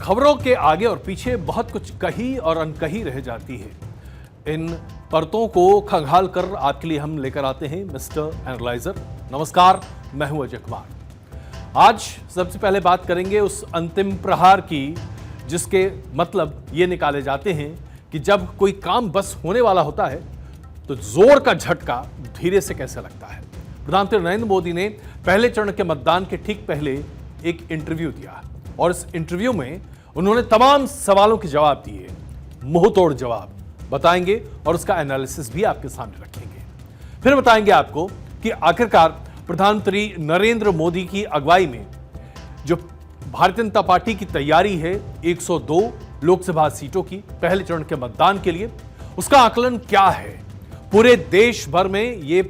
खबरों के आगे और पीछे बहुत कुछ कही और अनकही रह जाती है। इन परतों को खंगाल कर आपके लिए हम लेकर आते हैं मिस्टर एनालाइजर। नमस्कार, मैं हूं अजय कुमार। आज सबसे पहले बात करेंगे उस अंतिम प्रहार की जिसके मतलब ये निकाले जाते हैं कि जब कोई काम बस होने वाला होता है तो जोर का झटका धीरे से कैसे लगता है। प्रधानमंत्री नरेंद्र मोदी ने पहले चरण के मतदान के ठीक पहले एक इंटरव्यू दिया और इस इंटरव्यू में उन्होंने तमाम सवालों के जवाब दिए, मुंहतोड़ जवाब बताएंगे और उसका एनालिसिस भी आपके सामने रखेंगे। फिर बताएंगे आपको कि आखिरकार प्रधानमंत्री नरेंद्र मोदी की अगुवाई में जो भारतीय जनता पार्टी की तैयारी है 102 लोकसभा सीटों की पहले चरण के मतदान के लिए, उसका आकलन क्या है। पूरे देश भर में ये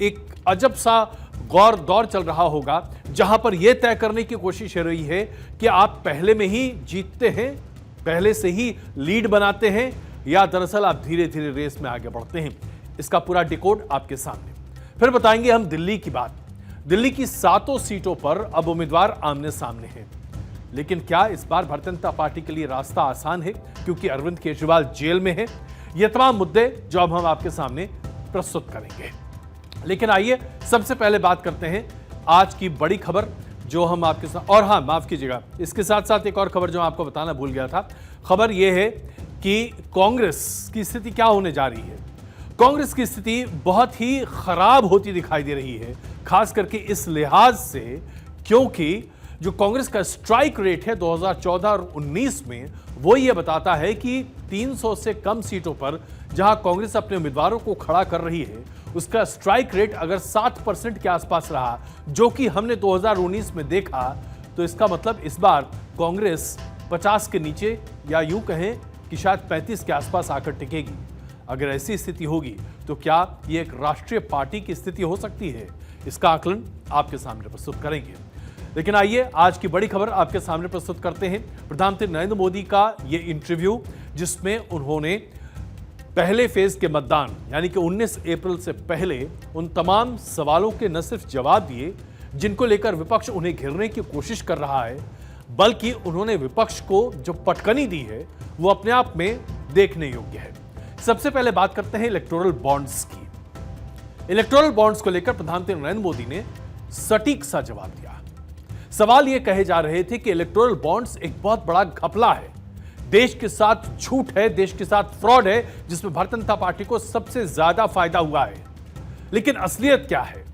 एक अजब सा गौर दौर चल रहा होगा जहां पर यह तय करने की कोशिश हो रही है कि आप पहले में ही जीतते हैं, पहले से ही लीड बनाते हैं, या दरअसल आप धीरे धीरे रेस में आगे बढ़ते हैं। इसका पूरा डिकोड आपके सामने। फिर बताएंगे हम दिल्ली की बात। दिल्ली की 7 सीटों पर अब उम्मीदवार आमने सामने हैं, लेकिन क्या इस बार भारतीय जनता पार्टी के लिए रास्ता आसान है क्योंकि अरविंद केजरीवाल जेल में है। ये तमाम मुद्दे जो अब हम आपके सामने प्रस्तुत करेंगे। लेकिन आइए सबसे पहले बात करते हैं आज की बड़ी खबर जो हम आपके साथ, और हाँ माफ कीजिएगा, इसके साथ साथ एक और खबर जो आपको बताना भूल गया था। खबर यह है कि कांग्रेस की स्थिति क्या होने जा रही है। कांग्रेस की स्थिति बहुत ही खराब होती दिखाई दे रही है, खास करके इस लिहाज से क्योंकि जो कांग्रेस का स्ट्राइक रेट है 2014 और 19 में वो ये बताता है कि 300 से कम सीटों पर जहां कांग्रेस अपने उम्मीदवारों को खड़ा कर रही है उसका स्ट्राइक रेट अगर 7% के आसपास रहा, जो कि हमने 2019 में देखा, तो इसका मतलब इस बार कांग्रेस 50 के नीचे या यूं कहें कि शायद 35 के आसपास आकर टिकेगी। अगर ऐसी स्थिति होगी तो क्या ये एक राष्ट्रीय पार्टी की स्थिति हो सकती है, इसका आकलन आपके सामने प्रस्तुत करेंगे। लेकिन आइए आज की बड़ी खबर आपके सामने प्रस्तुत करते हैं। प्रधानमंत्री नरेंद्र मोदी का ये इंटरव्यू जिसमें उन्होंने पहले फेज के मतदान यानी कि 19 अप्रैल से पहले उन तमाम सवालों के न सिर्फ जवाब दिए जिनको लेकर विपक्ष उन्हें घेरने की कोशिश कर रहा है, बल्कि उन्होंने विपक्ष को जो पटकनी दी है वो अपने आप में देखने योग्य है। सबसे पहले बात करते हैं इलेक्टोरल बॉन्ड्स की। इलेक्टोरल बॉन्ड्स को लेकर प्रधानमंत्री नरेंद्र मोदी ने सटीक सा जवाब दिया। सवाल ये कहे जा रहे थे कि इलेक्टोरल बॉन्ड्स एक बहुत बड़ा घपला है, देश के साथ झूठ है, देश के साथ फ्रॉड है, जिसमें भारतीय जनता पार्टी को सबसे ज्यादा फायदा हुआ है। लेकिन असलियत क्या है,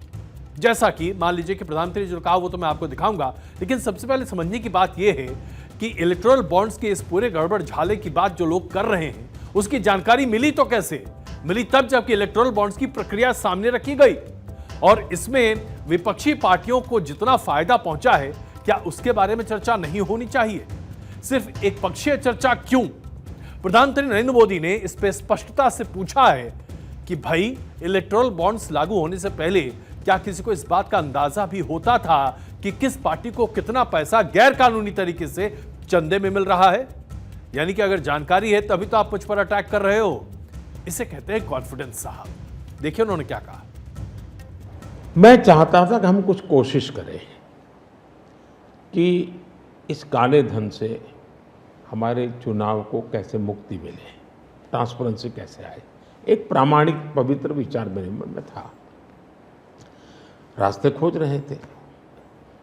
जैसा कि मान लीजिए कि प्रधानमंत्री जो कहा वो तो मैं आपको दिखाऊंगा, लेकिन सबसे पहले समझने की बात यह है कि इलेक्टोरल बॉन्ड्स के इस पूरे गड़बड़ झाले की बात जो लोग कर रहे हैं उसकी जानकारी मिली तो कैसे मिली, तब जबकि इलेक्टोरल बॉन्ड्स की प्रक्रिया सामने रखी गई और इसमें विपक्षी पार्टियों को जितना फायदा पहुंचा है क्या उसके बारे में चर्चा नहीं होनी चाहिए। सिर्फ एक पक्षीय चर्चा क्यों। प्रधानमंत्री नरेंद्र मोदी ने इस पर स्पष्टता से पूछा है कि भाई इलेक्टोरल बॉन्ड्स लागू होने से पहले क्या किसी को इस बात का अंदाजा भी होता था कि किस पार्टी को कितना पैसा गैर कानूनी तरीके से चंदे में मिल रहा है। यानी कि अगर जानकारी है तभी तो आप मुझ पर अटैक कर रहे हो। इसे कहते हैं कॉन्फिडेंस। साहब देखिए उन्होंने क्या कहा। मैं चाहता था कि हम कुछ कोशिश करें कि इस काले धन से हमारे चुनाव को कैसे मुक्ति मिले, ट्रांसपेरेंसी कैसे आए। एक प्रामाणिक पवित्र विचार मेरे मन में था। रास्ते खोज रहे थे,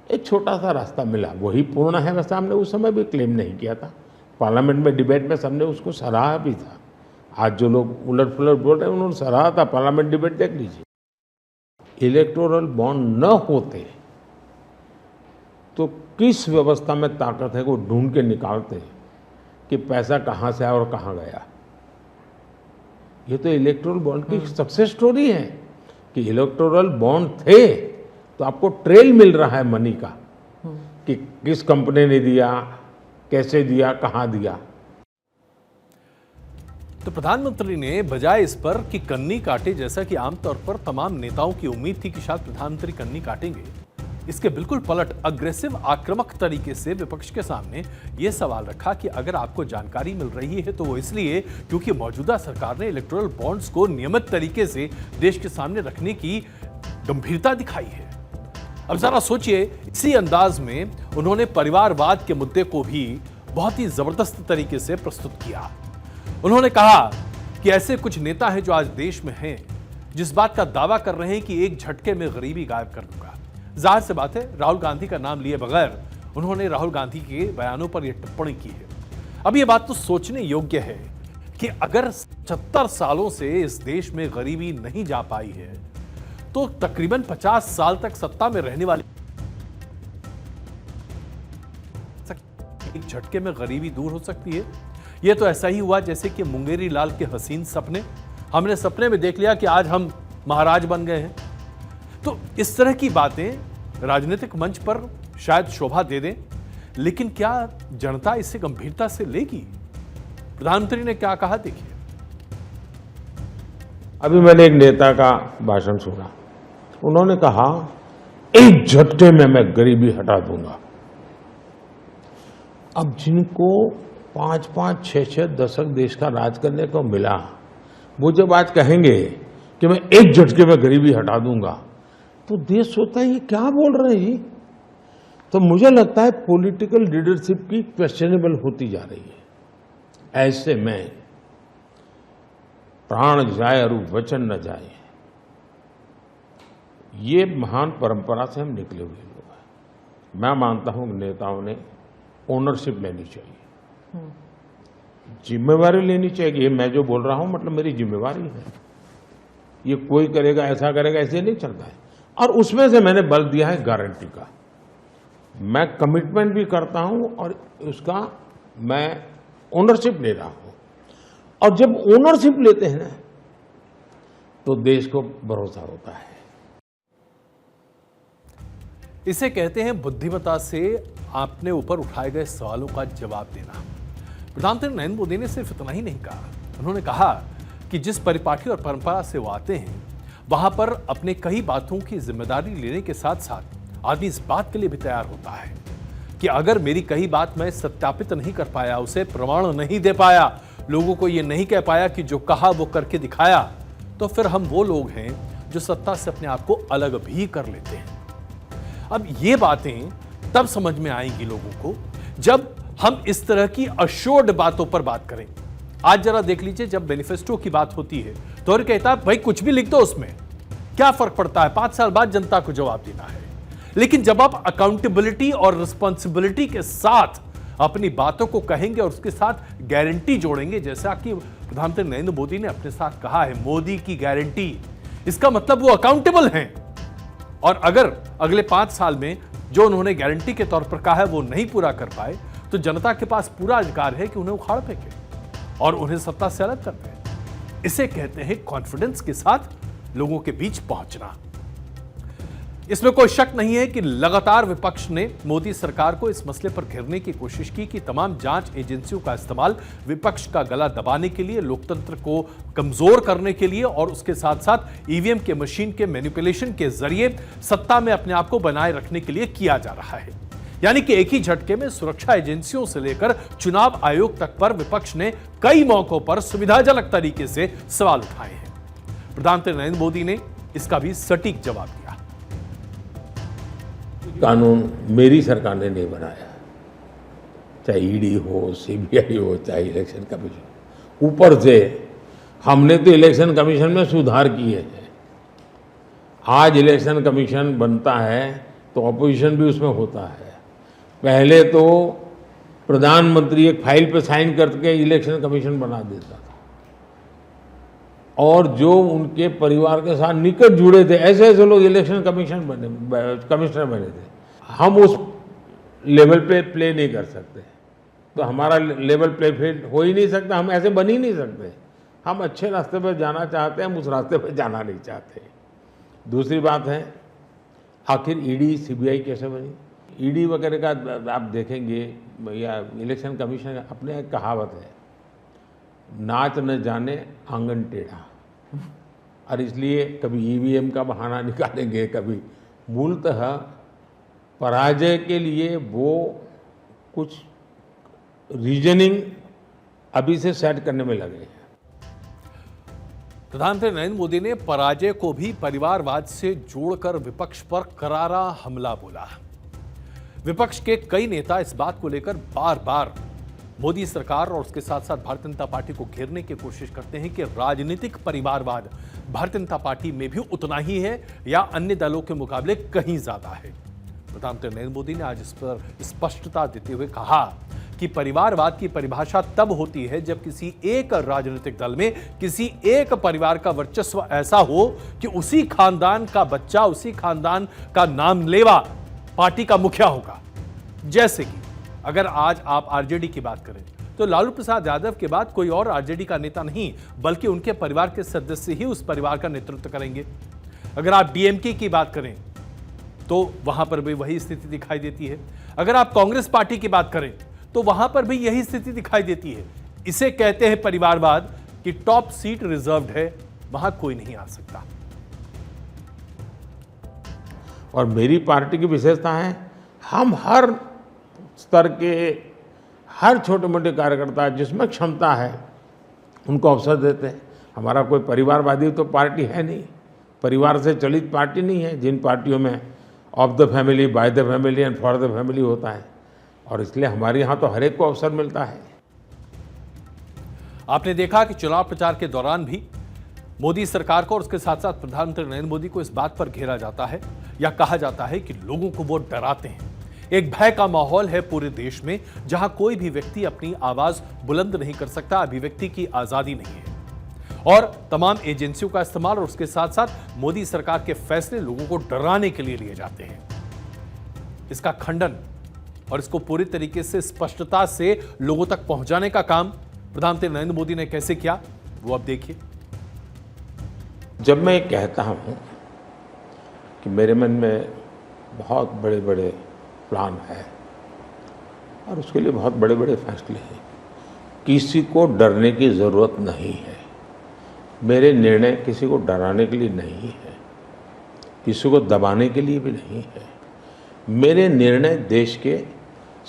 एक छोटा सा रास्ता मिला, वही पूर्ण है। वैसे हमने उस समय भी क्लेम नहीं किया था, पार्लियामेंट में डिबेट में सबने उसको सराहा भी था। आज जो लोग उलट पुलट बोल रहे हैं उन्होंने सराहा था, पार्लियामेंट डिबेट देख लीजिए। इलेक्टोरल बॉन्ड न होते तो किस व्यवस्था में ताकत है वो ढूंढ के निकालते कि पैसा कहाँ से आया और कहाँ गया। ये तो इलेक्टोरल बॉन्ड की सक्सेस स्टोरी है कि इलेक्टोरल बॉन्ड थे तो आपको ट्रेल मिल रहा है मनी का कि किस कंपनी ने दिया, कैसे दिया, कहाँ दिया। तो प्रधानमंत्री ने बजाय इस पर कि कन्नी काटे, जैसा कि आमतौर पर तमाम नेताओं की उम्मीद थी कि शायद प्रधानमंत्री कन्नी काटेंगे, इसके बिल्कुल पलट अग्रेसिव आक्रामक तरीके से विपक्ष के सामने यह सवाल रखा कि अगर आपको जानकारी मिल रही है तो वो इसलिए क्योंकि मौजूदा सरकार ने इलेक्टोरल बॉन्ड्स को नियमित तरीके से देश के सामने रखने की गंभीरता दिखाई है। अब जरा सोचिए, इसी अंदाज में उन्होंने परिवारवाद के मुद्दे को भी बहुत ही जबरदस्त तरीके से प्रस्तुत किया। उन्होंने कहा कि ऐसे कुछ नेता हैं जो आज देश में हैं, जिस बात का दावा कर रहे हैं कि एक झटके में गरीबी गायब कर दूंगा। जाहिर सी बात है, राहुल गांधी का नाम लिए बगैर उन्होंने राहुल गांधी के बयानों पर यह टिप्पणी की है। अब यह बात तो सोचने योग्य है कि अगर 70 सालों से इस देश में गरीबी नहीं जा पाई है, तो तकरीबन 50 साल तक सत्ता में रहने वाली एक झटके में गरीबी दूर हो सकती है। यह तो ऐसा ही हुआ जैसे कि मुंगेरी लाल के हसीन सपने, हमने सपने में देख लिया कि आज हम महाराज बन गए हैं। तो इस तरह की बातें राजनीतिक मंच पर शायद शोभा दे दें, लेकिन क्या जनता इसे गंभीरता से लेगी? प्रधानमंत्री ने क्या कहा, देखिए। अभी मैंने एक नेता का भाषण सुना, उन्होंने कहा एक झटके में मैं गरीबी हटा दूंगा। अब जिनको 5-5, 6-6 दशक देश का राज करने को मिला, वो जब आज कहेंगे कि मैं एक झटके में गरीबी हटा दूंगा, तो देश सोचता है ये क्या बोल रहे हैं। तो मुझे लगता है पॉलिटिकल लीडरशिप की क्वेश्चनेबल होती जा रही है। ऐसे में प्राण जाए और वचन न जाए, ये महान परंपरा से हम निकले हुए लोग हैं। मैं मानता हूं कि नेताओं ने ओनरशिप लेनी चाहिए, जिम्मेवारी लेनी चाहिए। ये मैं जो बोल रहा हूं मतलब मेरी जिम्मेवारी है, ये कोई करेगा ऐसा करेगा ऐसे नहीं चलता है। और उसमें से मैंने बल दिया है गारंटी का। मैं कमिटमेंट भी करता हूं और उसका मैं ओनरशिप ले रहा हूं। और जब ओनरशिप लेते हैं ना, तो देश को भरोसा होता है। इसे कहते हैं बुद्धिमत्ता से आपने ऊपर उठाए गए सवालों का जवाब देना। प्रधानमंत्री नरेंद्र मोदी ने सिर्फ इतना ही नहीं कहा, उन्होंने कहा कि जिस परिपाटी और परंपरा से वो आते हैं, वहां पर अपने कई बातों की जिम्मेदारी लेने के साथ साथ आदमी इस बात के लिए भी तैयार होता है कि अगर मेरी कही बात मैं सत्यापित नहीं कर पाया, उसे प्रमाण नहीं दे पाया, लोगों को ये नहीं कह पाया कि जो कहा वो करके दिखाया, तो फिर हम वो लोग हैं जो सत्ता से अपने आप को अलग भी कर लेते हैं। अब ये बातें तब समझ में आएंगी लोगों को जब हम इस तरह की अश्योर्ड बातों पर बात करें। आज जरा देख लीजिए, जब मैनिफेस्टो की बात होती है तो और कहता है भाई कुछ भी लिख दो, उसमें क्या फर्क पड़ता है, 5 साल बाद जनता को जवाब देना है। लेकिन जब आप अकाउंटेबिलिटी और रिस्पॉन्सिबिलिटी के साथ अपनी बातों को कहेंगे और उसके साथ गारंटी जोड़ेंगे, जैसा कि प्रधानमंत्री नरेंद्र मोदी ने अपने साथ कहा है, मोदी की गारंटी, इसका मतलब वो अकाउंटेबल हैं। और अगर अगले 5 साल में जो उन्होंने गारंटी के तौर पर कहा है वो नहीं पूरा कर पाए, तो जनता के पास पूरा अधिकार है कि उन्हें उखाड़ फेंके और उन्हें सत्ता से अलग कर दें। इसे कहते हैं कॉन्फिडेंस के साथ लोगों के बीच पहुंचना। इसमें कोई शक नहीं है कि लगातार विपक्ष ने मोदी सरकार को इस मसले पर घेरने की कोशिश की कि तमाम जांच एजेंसियों का इस्तेमाल विपक्ष का गला दबाने के लिए, लोकतंत्र को कमजोर करने के लिए और उसके साथ साथ ईवीएम के मशीन के मैनिपुलेशन के जरिए सत्ता में अपने आप को बनाए रखने के लिए किया जा रहा है। यानी कि एक ही झटके में सुरक्षा एजेंसियों से लेकर चुनाव आयोग तक पर विपक्ष ने कई मौकों पर सुविधाजनक तरीके से सवाल उठाए हैं। प्रधानमंत्री नरेंद्र मोदी ने इसका भी सटीक जवाब दिया। कानून मेरी सरकार ने नहीं बनाया, चाहे ईडी हो, सीबीआई हो, चाहे इलेक्शन कमीशन। ऊपर से हमने तो इलेक्शन कमीशन में सुधार किए हैं। आज इलेक्शन कमीशन बनता है तो अपोजिशन भी उसमें होता है। पहले तो प्रधानमंत्री एक फाइल पे साइन करके इलेक्शन कमीशन बना देता था, और जो उनके परिवार के साथ निकट जुड़े थे ऐसे ऐसे लोग इलेक्शन कमिश्नर बने थे। हम उस लेवल पे प्ले नहीं कर सकते, तो हमारा लेवल प्ले फील्ड हो ही नहीं सकता, हम ऐसे बन ही नहीं सकते। हम अच्छे रास्ते पर जाना चाहते हैं, हम उस रास्ते पर जाना नहीं चाहते। दूसरी बात है, आखिर ईडी सीबीआई कैसे बनी? ईडी वगैरह का आप देखेंगे या इलेक्शन कमीशन, अपने एक कहावत है, नाच न जाने आंगन टेढ़ा। और इसलिए कभी ईवीएम का बहाना निकालेंगे, कभी मूलतः पराजय के लिए वो कुछ रीजनिंग अभी से सेट करने में लगे हैं। प्रधानमंत्री नरेंद्र मोदी ने पराजय को भी परिवारवाद से जोड़कर विपक्ष पर करारा हमला बोला। विपक्ष के कई नेता इस बात को लेकर बार बार मोदी सरकार और उसके साथ साथ भारतीय जनता पार्टी को घेरने की कोशिश करते हैं कि राजनीतिक परिवारवाद भारतीय जनता पार्टी में भी उतना ही है या अन्य दलों के मुकाबले कहीं ज्यादा है। प्रधानमंत्री नरेंद्र मोदी ने आज इस पर स्पष्टता देते हुए कहा कि परिवारवाद की परिभाषा तब होती है जब किसी एक राजनीतिक दल में किसी एक परिवार का वर्चस्व ऐसा हो कि उसी खानदान का बच्चा, उसी खानदान का नामलेवा पार्टी का मुखिया होगा। जैसे कि अगर आज आप आरजेडी की बात करें तो लालू प्रसाद यादव के बाद कोई और आरजेडी का नेता नहीं बल्कि उनके परिवार के सदस्य ही उस परिवार का नेतृत्व करेंगे। अगर आप डीएमके की बात करें तो वहां पर भी वही स्थिति दिखाई देती है। अगर आप कांग्रेस पार्टी की बात करें तो वहां पर भी यही स्थिति दिखाई देती है। इसे कहते हैं परिवारवाद कि टॉप सीट रिजर्व्ड है, वहां कोई नहीं आ सकता। और मेरी पार्टी की विशेषता है, हम हर स्तर के हर छोटे मोटे कार्यकर्ता जिसमें क्षमता है उनको अवसर देते हैं। हमारा कोई परिवारवादी तो पार्टी है नहीं, परिवार से चलित पार्टी नहीं है। जिन पार्टियों में of the family, by the family and for the family होता है, और इसलिए हमारे यहाँ तो हर एक को अवसर मिलता है। आपने देखा कि चुनाव प्रचार के दौरान भी मोदी सरकार को और उसके साथ साथ प्रधानमंत्री नरेंद्र मोदी को इस बात पर घेरा जाता है या कहा जाता है कि लोगों को वो डराते हैं। एक भय का माहौल है पूरे देश में, जहां कोई भी व्यक्ति अपनी आवाज बुलंद नहीं कर सकता, अभिव्यक्ति की आजादी नहीं है। और तमाम एजेंसियों का इस्तेमाल और उसके साथ साथ मोदी सरकार के फैसले लोगों को डराने के लिए लिए जाते हैं। इसका खंडन और इसको पूरी तरीके से स्पष्टता से लोगों तक पहुंचाने का काम प्रधानमंत्री नरेंद्र मोदी ने कैसे किया, वो अब देखिए। जब मैं कहता हूं कि मेरे मन में बहुत बड़े बड़े प्लान है और उसके लिए बहुत बड़े बड़े फैसले हैं, किसी को डरने की ज़रूरत नहीं है। मेरे निर्णय किसी को डराने के लिए नहीं है, किसी को दबाने के लिए भी नहीं है। मेरे निर्णय देश के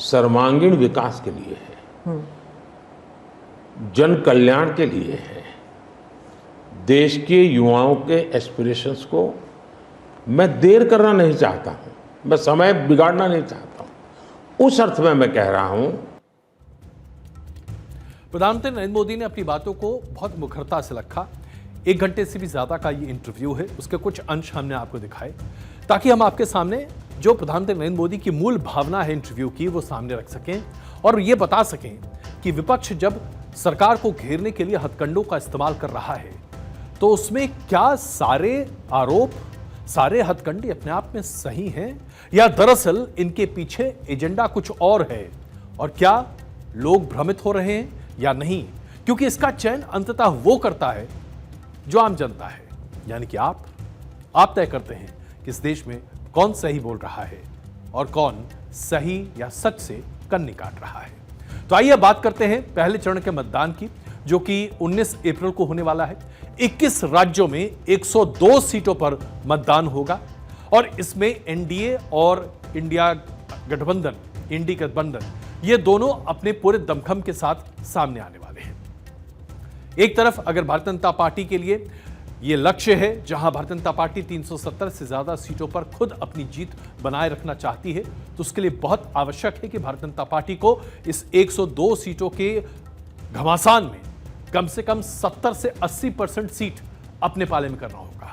सर्वांगीण विकास के लिए है, जन कल्याण के लिए है। देश के युवाओं के एस्पिरेशंस को मैं देर करना नहीं चाहता हूं, मैं समय बिगाड़ना नहीं चाहता हूं। उस अर्थ में मैं कह रहा हूं। प्रधानमंत्री नरेंद्र मोदी ने अपनी बातों को बहुत मुखरता से रखा। 1 घंटे से भी ज्यादा का ये इंटरव्यू है, उसके कुछ अंश हमने आपको दिखाए ताकि हम आपके सामने जो प्रधानमंत्री नरेंद्र मोदी की मूल भावना है इंटरव्यू की वो सामने रख सकें और ये बता सकें कि विपक्ष जब सरकार को घेरने के लिए हथकंडों का इस्तेमाल कर रहा है तो उसमें क्या सारे आरोप, सारे हथकंडे अपने आप में सही हैं या दरअसल इनके पीछे एजेंडा कुछ और है, और क्या लोग भ्रमित हो रहे हैं या नहीं, क्योंकि इसका चयन अंततः वो करता है जो आम जनता है, यानी कि आप तय करते हैं कि इस देश में कौन सही बोल रहा है और कौन सही या सच से कन्नी काट रहा है। तो आइए बात करते हैं पहले चरण के मतदान की, जो कि 19 अप्रैल को होने वाला है। 21 राज्यों में 102 सीटों पर मतदान होगा और इसमें एनडीए और इंडिया गठबंधन, इंडी गठबंधन, ये दोनों अपने पूरे दमखम के साथ सामने आने वाले हैं। एक तरफ अगर भारतीय जनता पार्टी के लिए यह लक्ष्य है, जहां भारतीय जनता पार्टी 370 से ज्यादा सीटों पर खुद अपनी जीत बनाए रखना चाहती है, तो उसके लिए बहुत आवश्यक है कि भारतीय जनता पार्टी को इस 102 सीटों के घमासान में कम से कम 70 से 80% सीट अपने पाले में करना होगा।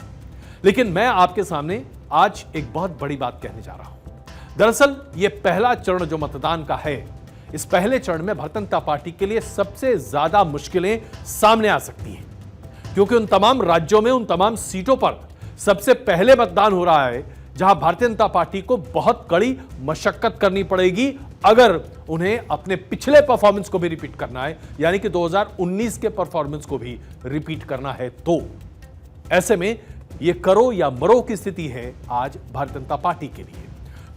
लेकिन मैं आपके सामने आज एक बहुत बड़ी बात कहने जा रहा हूं। दरअसल यह पहला चरण जो मतदान का है, इस पहले चरण में भारतीय जनता पार्टी के लिए सबसे ज्यादा मुश्किलें सामने आ सकती हैं, क्योंकि उन तमाम राज्यों में, उन तमाम सीटों पर सबसे पहले मतदान हो रहा है जहां भारतीय जनता पार्टी को बहुत कड़ी मशक्कत करनी पड़ेगी अगर उन्हें अपने पिछले परफॉर्मेंस को भी रिपीट करना है, यानी कि 2019 के परफॉर्मेंस को भी रिपीट करना है। तो ऐसे में यह करो या मरो की स्थिति है आज भारतीय जनता पार्टी के लिए।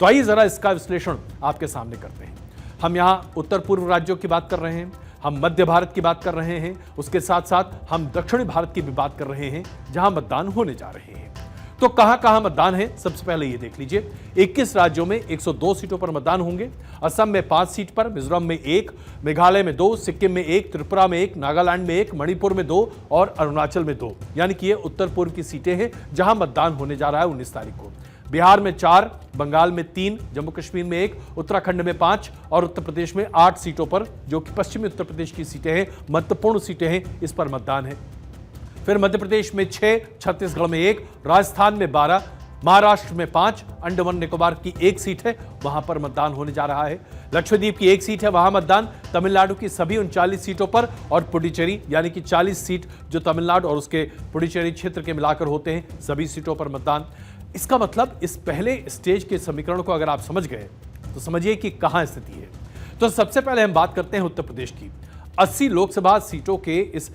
तो आइए जरा इसका विश्लेषण आपके सामने करते हैं। हम यहां उत्तर पूर्व राज्यों की बात कर रहे हैं, हम मध्य भारत की बात कर रहे हैं, उसके साथ साथ हम दक्षिणी भारत की भी बात कर रहे हैं जहां मतदान होने जा रहे हैं। तो कहां कहां मतदान है, सबसे पहले ये देख लीजिए। 21 राज्यों में 102 सीटों पर मतदान होंगे। असम में 5 सीट पर, मिजोरम में 1, मेघालय में 2, सिक्किम में 1, त्रिपुरा में 1, नागालैंड में 1, मणिपुर में 2 और अरुणाचल में 2, यानी कि ये उत्तर पूर्व की सीटें हैं जहां मतदान होने जा रहा है 19 तारीख को। बिहार में 4, बंगाल में 3, जम्मू कश्मीर में 1, उत्तराखंड में 5 और उत्तर प्रदेश में 8 सीटों पर, जो कि पश्चिमी उत्तर प्रदेश की सीटें हैं, महत्वपूर्ण सीटें हैं, इस पर मतदान है। फिर मध्य प्रदेश में 6, छत्तीसगढ़ में 1, राजस्थान में 12, महाराष्ट्र में 5, अंडमान निकोबार की 1 सीट है, वहां पर मतदान होने जा रहा है। लक्षद्वीप की 1 सीट है, वहां मतदान। तमिलनाडु की सभी 39 सीटों पर और पुडुचेरी यानी कि 40 सीट जो तमिलनाडु और उसके पुडुचेरी क्षेत्र के मिलाकर होते हैं, सभी सीटों पर मतदान। इसका मतलब इस पहले स्टेज के समीकरण को अगर आप समझ गए तो समझिए कि कहां स्थिति है। तो सबसे पहले हम बात करते हैं उत्तर प्रदेश की। 80 लोकसभा सीटों के इस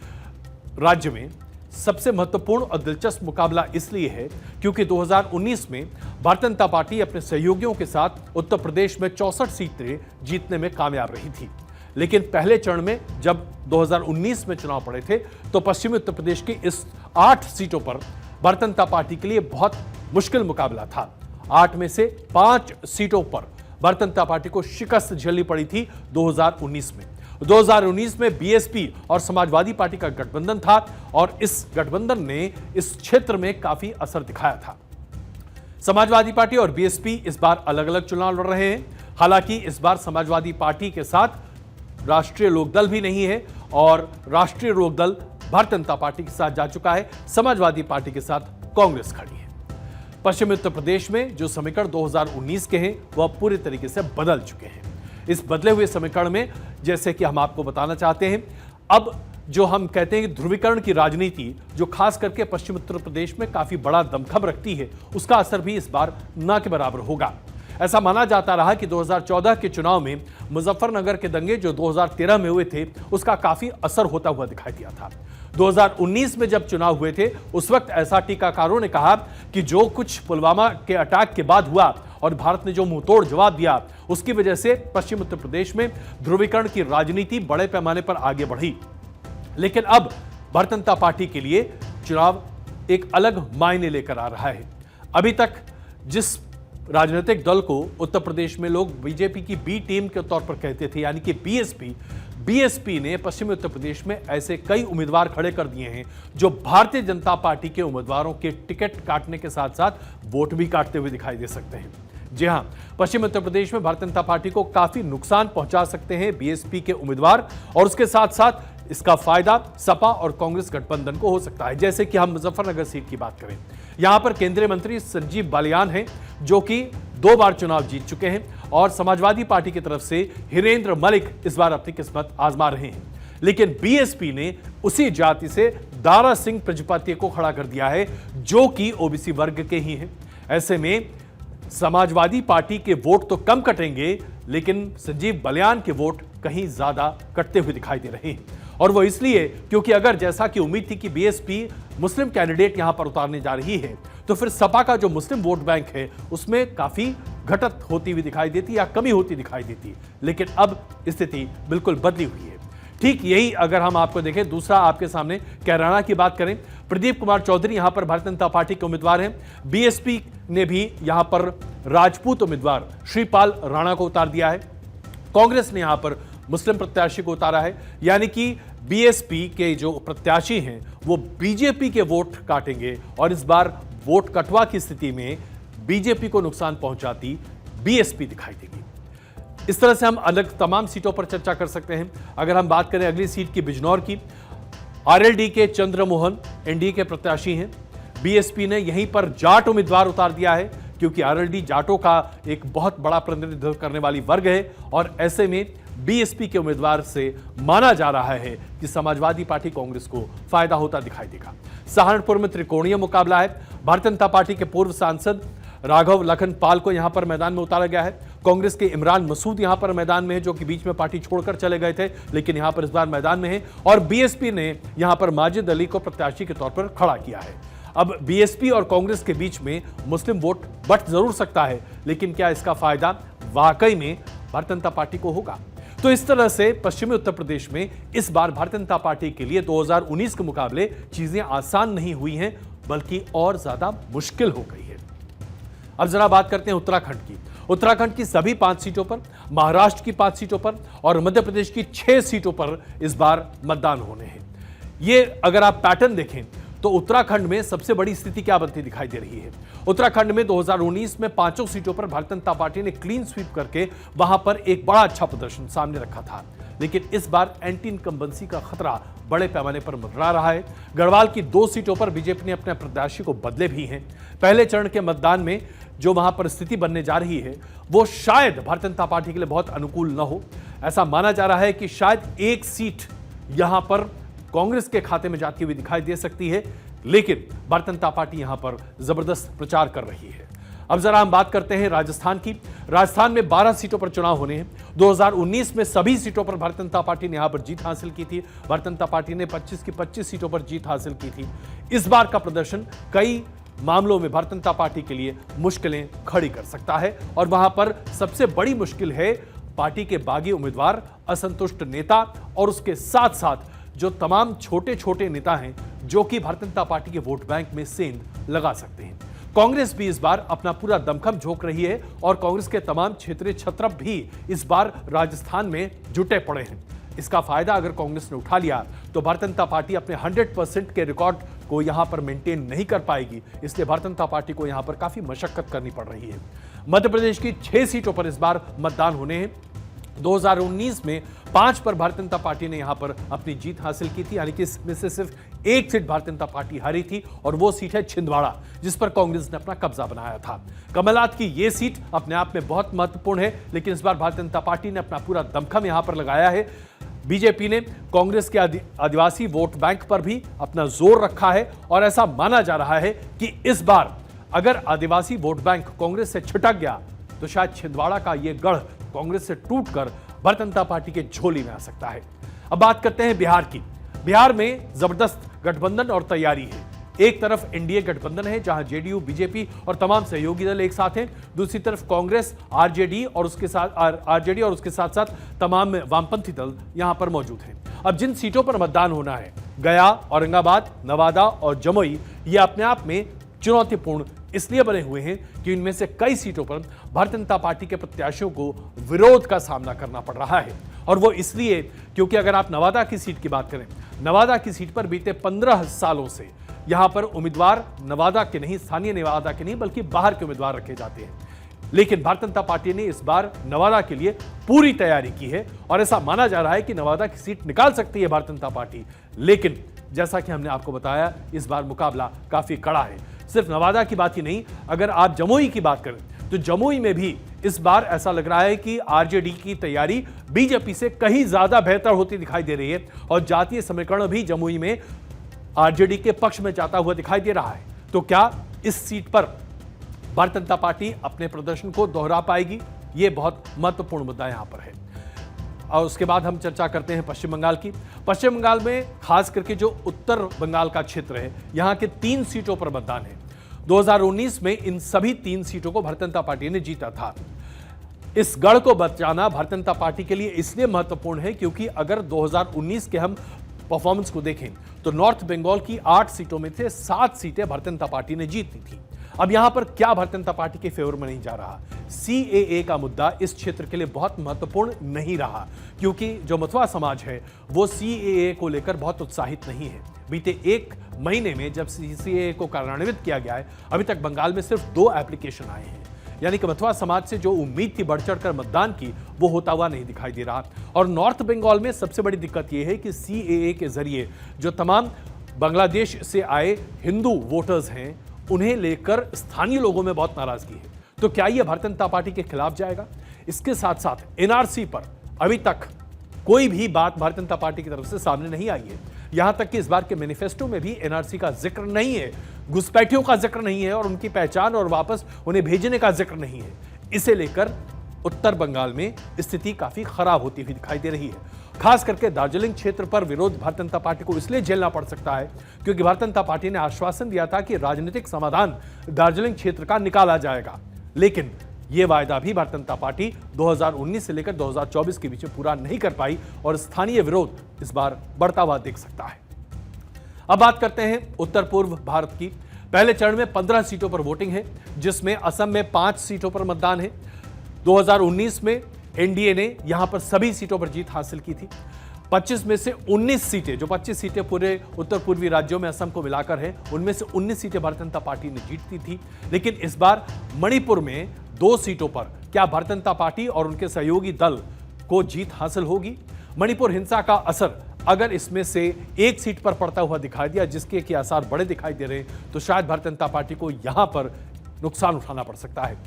राज्य में सबसे महत्वपूर्ण और दिलचस्प मुकाबला इसलिए है क्योंकि 2019 में भारतीय जनता पार्टी अपने सहयोगियों के साथ उत्तर प्रदेश में 64 सीटें जीतने में कामयाब रही थी। लेकिन पहले चरण में जब 2019 में चुनाव पड़े थे तो पश्चिमी उत्तर प्रदेश की इस 8 सीटों पर भारतीय जनता पार्टी के लिए बहुत मुश्किल मुकाबला था। 8 में से 5 सीटों पर भारतीय जनता पार्टी को शिकस्त झेलनी पड़ी थी 2019 में। 2019 में बीएसपी और समाजवादी पार्टी का गठबंधन था और इस गठबंधन ने इस क्षेत्र में काफी असर दिखाया था। समाजवादी पार्टी और बीएसपी इस बार अलग अलग चुनाव लड़ रहे हैं। हालांकि इस बार समाजवादी पार्टी के साथ राष्ट्रीय लोकदल भी नहीं है और राष्ट्रीय लोकदल भारतीय जनता पार्टी के साथ जा चुका है। समाजवादी पार्टी के साथ कांग्रेस खड़ी है। पश्चिमी उत्तर प्रदेश में जो समीकरण 2019 के हैं वह पूरी तरीके से बदल चुके हैं। इस बदले हुए समीकरण में जैसे कि हम आपको बताना चाहते हैं, अब जो हम कहते हैं कि ध्रुवीकरण की राजनीति जो खास करके पश्चिम उत्तर प्रदेश में काफी बड़ा दमखम रखती है, उसका असर भी इस बार ना के बराबर होगा। ऐसा माना जाता रहा कि 2014 के चुनाव में मुजफ्फरनगर के दंगे जो 2013 में हुए थे उसका काफी असर होता हुआ दिखाई दिया था। 2019 में जब चुनाव हुए थे उस वक्त ऐसा टीकाकारों ने कहा कि जो कुछ पुलवामा के अटैक के बाद हुआ और भारत ने जो मुंहतोड़ जवाब दिया उसकी वजह से पश्चिम उत्तर प्रदेश में ध्रुवीकरण की राजनीति बड़े पैमाने पर आगे बढ़ी। लेकिन अब भारतीय जनता पार्टी के लिए चुनाव एक अलग मायने लेकर आ रहा है। अभी तक जिस राजनीतिक दल को उत्तर प्रदेश में लोग बीजेपी की बी टीम के तौर पर कहते थे यानी कि बीएसपी ने पश्चिमी उत्तर प्रदेश में ऐसे कई उम्मीदवार खड़े कर दिए हैं जो भारतीय जनता पार्टी के उम्मीदवारों के टिकट काटने के साथ साथ वोट भी काटते हुए दिखाई दे सकते हैं। जी हां, पश्चिम उत्तर प्रदेश में भारतीय जनता पार्टी को काफी नुकसान पहुंचा सकते हैं बीएसपी के उम्मीदवार और उसके साथ साथ इसका फायदा सपा और कांग्रेस गठबंधन को हो सकता है। जैसे कि हम मुजफ्फरनगर सीट की बात करें, यहां पर केंद्रीय मंत्री संजीव बालियान हैं जो कि 2 बार चुनाव जीत चुके हैं और समाजवादी पार्टी की तरफ से हिरेंद्र मलिक इस बार अपनी किस्मत आजमा रहे हैं। लेकिन बीएसपी ने उसी जाति से दारा सिंह प्रजापति को खड़ा कर दिया है जो कि ओबीसी वर्ग के ही हैं। ऐसे में समाजवादी पार्टी के वोट तो कम कटेंगे लेकिन संजीव बालियान के वोट कहीं ज्यादा कटते हुए दिखाई दे रहे हैं और वो इसलिए क्योंकि अगर जैसा कि उम्मीद थी कि बीएसपी मुस्लिम कैंडिडेट यहां पर उतारने जा रही है तो फिर सपा का जो मुस्लिम वोट बैंक है उसमें काफी घटत होती हुई दिखाई देती या कमी होती दिखाई देती। लेकिन अब स्थिति बिल्कुल बदली हुई है। ठीक यही अगर हम आपको देखें, दूसरा आपके सामने कैराना की बात करें, प्रदीप कुमार चौधरी यहां पर भारतीय जनता पार्टी के उम्मीदवार हैं। बीएसपी ने भी यहां पर राजपूत उम्मीदवार श्रीपाल राणा को उतार दिया है। कांग्रेस ने यहां पर मुस्लिम प्रत्याशी को उतारा है, यानी कि बीएसपी के जो प्रत्याशी हैं वो बीजेपी के वोट काटेंगे और इस बार वोट कटवा की स्थिति में बीजेपी को नुकसान पहुंचाती बीएसपी दिखाई देगी। इस तरह से हम अलग तमाम सीटों पर चर्चा कर सकते हैं। अगर हम बात करें अगली सीट की बिजनौर की, आरएलडी के चंद्रमोहन एनडीए के प्रत्याशी हैं। बीएसपी ने यहीं पर जाट उम्मीदवार उतार दिया है क्योंकि आरएलडी जाटों का एक बहुत बड़ा प्रतिनिधित्व करने वाली वर्ग है और ऐसे में बीएसपी के उम्मीदवार से माना जा रहा है कि समाजवादी पार्टी कांग्रेस को फायदा होता दिखाई देगा। सहारनपुर में त्रिकोणीय मुकाबला है। भारतीय जनता पार्टी के पूर्व सांसद राघव लखन पाल को यहां पर मैदान में उतारा गया है। कांग्रेस के इमरान मसूद यहां पर मैदान में है जो कि बीच में पार्टी छोड़कर चले गए थे लेकिन यहां पर इस बार मैदान में है और बीएसपी ने यहां पर माजिद अली को प्रत्याशी के तौर पर खड़ा किया है। अब बीएसपी और कांग्रेस के बीच में मुस्लिम वोट बट जरूर सकता है लेकिन क्या इसका फायदा वाकई में भारतीय जनता पार्टी को होगा? तो इस तरह से पश्चिमी उत्तर प्रदेश में इस बार भारतीय जनता पार्टी के लिए 2019 के मुकाबले चीजें आसान नहीं हुई हैं बल्कि और ज्यादा मुश्किल हो गई है। अब जरा बात करते हैं उत्तराखंड की। उत्तराखंड की सभी 5 सीटों पर, महाराष्ट्र की 5 सीटों पर और मध्य प्रदेश की 6 सीटों पर इस बार मतदान होने हैं। ये अगर आप पैटर्न देखें तो उत्तराखंड में सबसे बड़ी स्थिति क्या बनती दिखाई दे रही है। उत्तराखंड में 2019 में 5 सीटों पर भारतीय जनता पार्टी ने क्लीन स्वीप करके वहां पर एक बड़ा अच्छा प्रदर्शन सामने रखा था, लेकिन इस बार एंटी इनकम्बेंसी का खतरा बड़े पैमाने पर मंडरा रहा है। गढ़वाल की 2 सीटों पर बीजेपी ने अपने प्रत्याशी को बदले भी हैं। पहले चरण के मतदान में जो वहां पर स्थिति बनने जा रही है वो शायद भारतीय जनता पार्टी के लिए बहुत अनुकूल न हो। ऐसा माना जा रहा है कि शायद एक सीट यहां पर कांग्रेस के खाते में जाती हुई दिखाई दे सकती है, लेकिन भारतीय जनता पार्टी यहां पर जबरदस्त प्रचार कर रही है। अब जरा हम बात करते हैं राजस्थान की। राजस्थान में 12 सीटों पर चुनाव होने हैं। 2019 में सभी सीटों पर भारतीय जनता पार्टी ने यहां पर जीत हासिल की थी। भारतीय जनता पार्टी ने 25 की 25 सीटों पर जीत हासिल की थी। इस बार का प्रदर्शन कई मामलों में भारतीय जनता पार्टी के लिए मुश्किलें खड़ी कर सकता है, और वहां पर सबसे बड़ी मुश्किल है पार्टी के बागी उम्मीदवार, असंतुष्ट नेता और उसके साथ साथ जो तमाम छोटे छोटे नेता हैं जो कि भारतीय जनता पार्टी के वोट बैंक में सेंध लगा सकते हैं। कांग्रेस भी इस बार अपना पूरा दमखम झोंक रही है और कांग्रेस के तमाम क्षेत्रीय छत्रप भी इस बार राजस्थान में जुटे पड़े हैं। इसका फायदा अगर कांग्रेस ने उठा लिया तो भारतीय जनता पार्टी अपने 100% के रिकॉर्ड को यहां पर मेंटेन नहीं कर पाएगी, इसलिए भारतीय जनता पार्टी को यहां पर काफी मशक्कत करनी पड़ रही है। मध्य प्रदेश की 6 सीटों पर इस बार मतदान होने हैं। 2019 में 5 पर भारतीय जनता पार्टी ने यहां पर अपनी जीत हासिल की थी, यानी कि इसमें से सिर्फ एक सीट भारतीय जनता पार्टी हारी थी और वो सीट है छिंदवाड़ा, जिस पर कांग्रेस ने अपना कब्जा बनाया था। कमलनाथ की ये सीट अपने आप में बहुत महत्वपूर्ण है, लेकिन इस बार भारतीय जनता पार्टी ने अपना पूरा दमखम यहां पर लगाया है। बीजेपी ने कांग्रेस के आदिवासी वोट बैंक पर भी अपना जोर रखा है और ऐसा माना जा रहा है कि इस बार अगर आदिवासी वोट बैंक कांग्रेस से छिटक गया तो शायद छिंदवाड़ा का यह गढ़ कांग्रेस से टूटकर भारतीय जनता पार्टी के झोली में आ सकता है। अब बात करते हैं बिहार की। बिहार में जबरदस्त गठबंधन और तैयारी है। एक तरफ एनडीए गठबंधन है जहां जेडीयू, बीजेपी और तमाम सहयोगी दल एक साथ हैं। दूसरी तरफ कांग्रेस, आरजेडी और उसके साथ साथ तमाम वामपंथी दल यहां पर मौजूद हैं। अब जिन सीटों पर मतदान होना है, गया, औरंगाबाद, नवादा और जमुई, ये अपने आप में चुनौतीपूर्ण इसलिए बने हुए हैं कि इनमें से कई सीटों पर भारतीय जनता पार्टी के प्रत्याशियों को विरोध का सामना करना पड़ रहा है। और वो इसलिए क्योंकि अगर आप नवादा की सीट की बात करें, नवादा की सीट पर बीते 15 सालों से यहां पर उम्मीदवार नवादा के नहीं, स्थानीय नवादा के नहीं, बल्कि बाहर के उम्मीदवार रखे जाते हैं। लेकिन भारतीय जनता पार्टी ने इस बार नवादा के लिए पूरी तैयारी की है और ऐसा माना जा रहा है कि नवादा की सीट निकाल सकती है भारतीय जनता पार्टी। लेकिन जैसा कि हमने आपको बताया, इस बार मुकाबला काफी कड़ा है। सिर्फ नवादा की बात ही नहीं, अगर आप जमुई की बात करें तो जमुई में भी इस बार ऐसा लग रहा है कि आरजेडी की तैयारी बीजेपी से कहीं ज्यादा बेहतर होती दिखाई दे रही है और जातीय समीकरण भी जमुई में आरजेडी के पक्ष में जाता हुआ दिखाई दे रहा है। तो क्या इस सीट पर भारतीय जनता पार्टी अपने प्रदर्शन को दोहरा पाएगी? यह बहुत महत्वपूर्ण मुद्दा यहां पर है। और उसके बाद हम चर्चा करते हैं पश्चिम बंगाल की। पश्चिम बंगाल में खास करके जो उत्तर बंगाल का क्षेत्र है, यहां के 3 सीटों पर मतदान है। 2019 में इन सभी 3 सीटों को भारतीय जनता पार्टी ने जीता था। इस गढ़ को बचाना भारतीय जनता पार्टी के लिए इसलिए महत्वपूर्ण है क्योंकि अगर 2019 के हम परफॉर्मेंस को देखें तो नॉर्थ बंगाल की 8 सीटों में से 7 सीटें भारतीय जनता पार्टी ने जीती थी। अब यहां पर क्या भारतीय जनता पार्टी के फेवर में नहीं जा रहा? सीएए का मुद्दा इस क्षेत्र के लिए बहुत महत्वपूर्ण नहीं रहा क्योंकि जो मथुआ समाज है वो सीएए को लेकर बहुत उत्साहित नहीं है। बीते 1 महीने में जब सीएए को कार्यान्वित किया गया है, अभी तक बंगाल में सिर्फ 2 एप्लीकेशन आए हैं, यानी कि मथुआ समाज से जो उम्मीद थी बढ़ चढ़कर मतदान की, वो होता हुआ नहीं दिखाई दे रहा। और नॉर्थ बंगाल में सबसे बड़ी दिक्कत यह है कि सीएए के जरिए जो तमाम बांग्लादेश से आए हिंदू वोटर्स हैं, उन्हें लेकर स्थानीय लोगों में बहुत नाराजगी है। तो क्या यह भारतीय जनता पार्टी के खिलाफ जाएगा? इसके साथ साथ एनआरसी पर अभी तक कोई भी बात भारतीय जनता पार्टी की तरफ से सामने नहीं आई है। यहां तक कि इस बार के मैनिफेस्टो में भी एनआरसी का जिक्र नहीं है, घुसपैठियों का जिक्र नहीं है और उनकी पहचान और वापस उन्हें भेजने का जिक्र नहीं है। इसे लेकर उत्तर बंगाल में स्थिति काफी खराब होती हुई दिखाई दे रही है। खास करके दार्जिलिंग क्षेत्र पर विरोध भारतीय जनता पार्टी को इसलिए झेलना पड़ सकता है क्योंकि भारतीय जनता पार्टी ने आश्वासन दिया था कि राजनीतिक समाधान दार्जिलिंग क्षेत्र का निकाला जाएगा, लेकिन यह वायदा भी भारतीय जनता पार्टी 2019 से लेकर 2024 के बीच में पूरा नहीं कर पाई और स्थानीय विरोध इस बार बढ़ता हुआ दिख सकता है। अब बात करते हैं उत्तर पूर्व भारत की। पहले चरण में 15 सीटों पर वोटिंग है, जिसमें असम में 5 सीटों पर मतदान है। 2019 में एनडीए ने यहां पर सभी सीटों पर जीत हासिल की थी। 25 में से 19 सीटें, जो 25 सीटें पूरे उत्तर पूर्वी राज्यों में असम को मिलाकर है, उनमें से 19 सीटें भारतीय जनता पार्टी ने जीती थी। लेकिन इस बार मणिपुर में 2 सीटों पर क्या भारतीय जनता पार्टी और उनके सहयोगी दल को जीत हासिल होगी? मणिपुर हिंसा का असर अगर इसमें से एक सीट पर पड़ता हुआ दिखाई दिया, जिसके कि आसार बड़े दिखाई दे रहे हैं, तो शायद भारतीय जनता पार्टी को यहां पर नुकसान उठाना पड़ सकता है।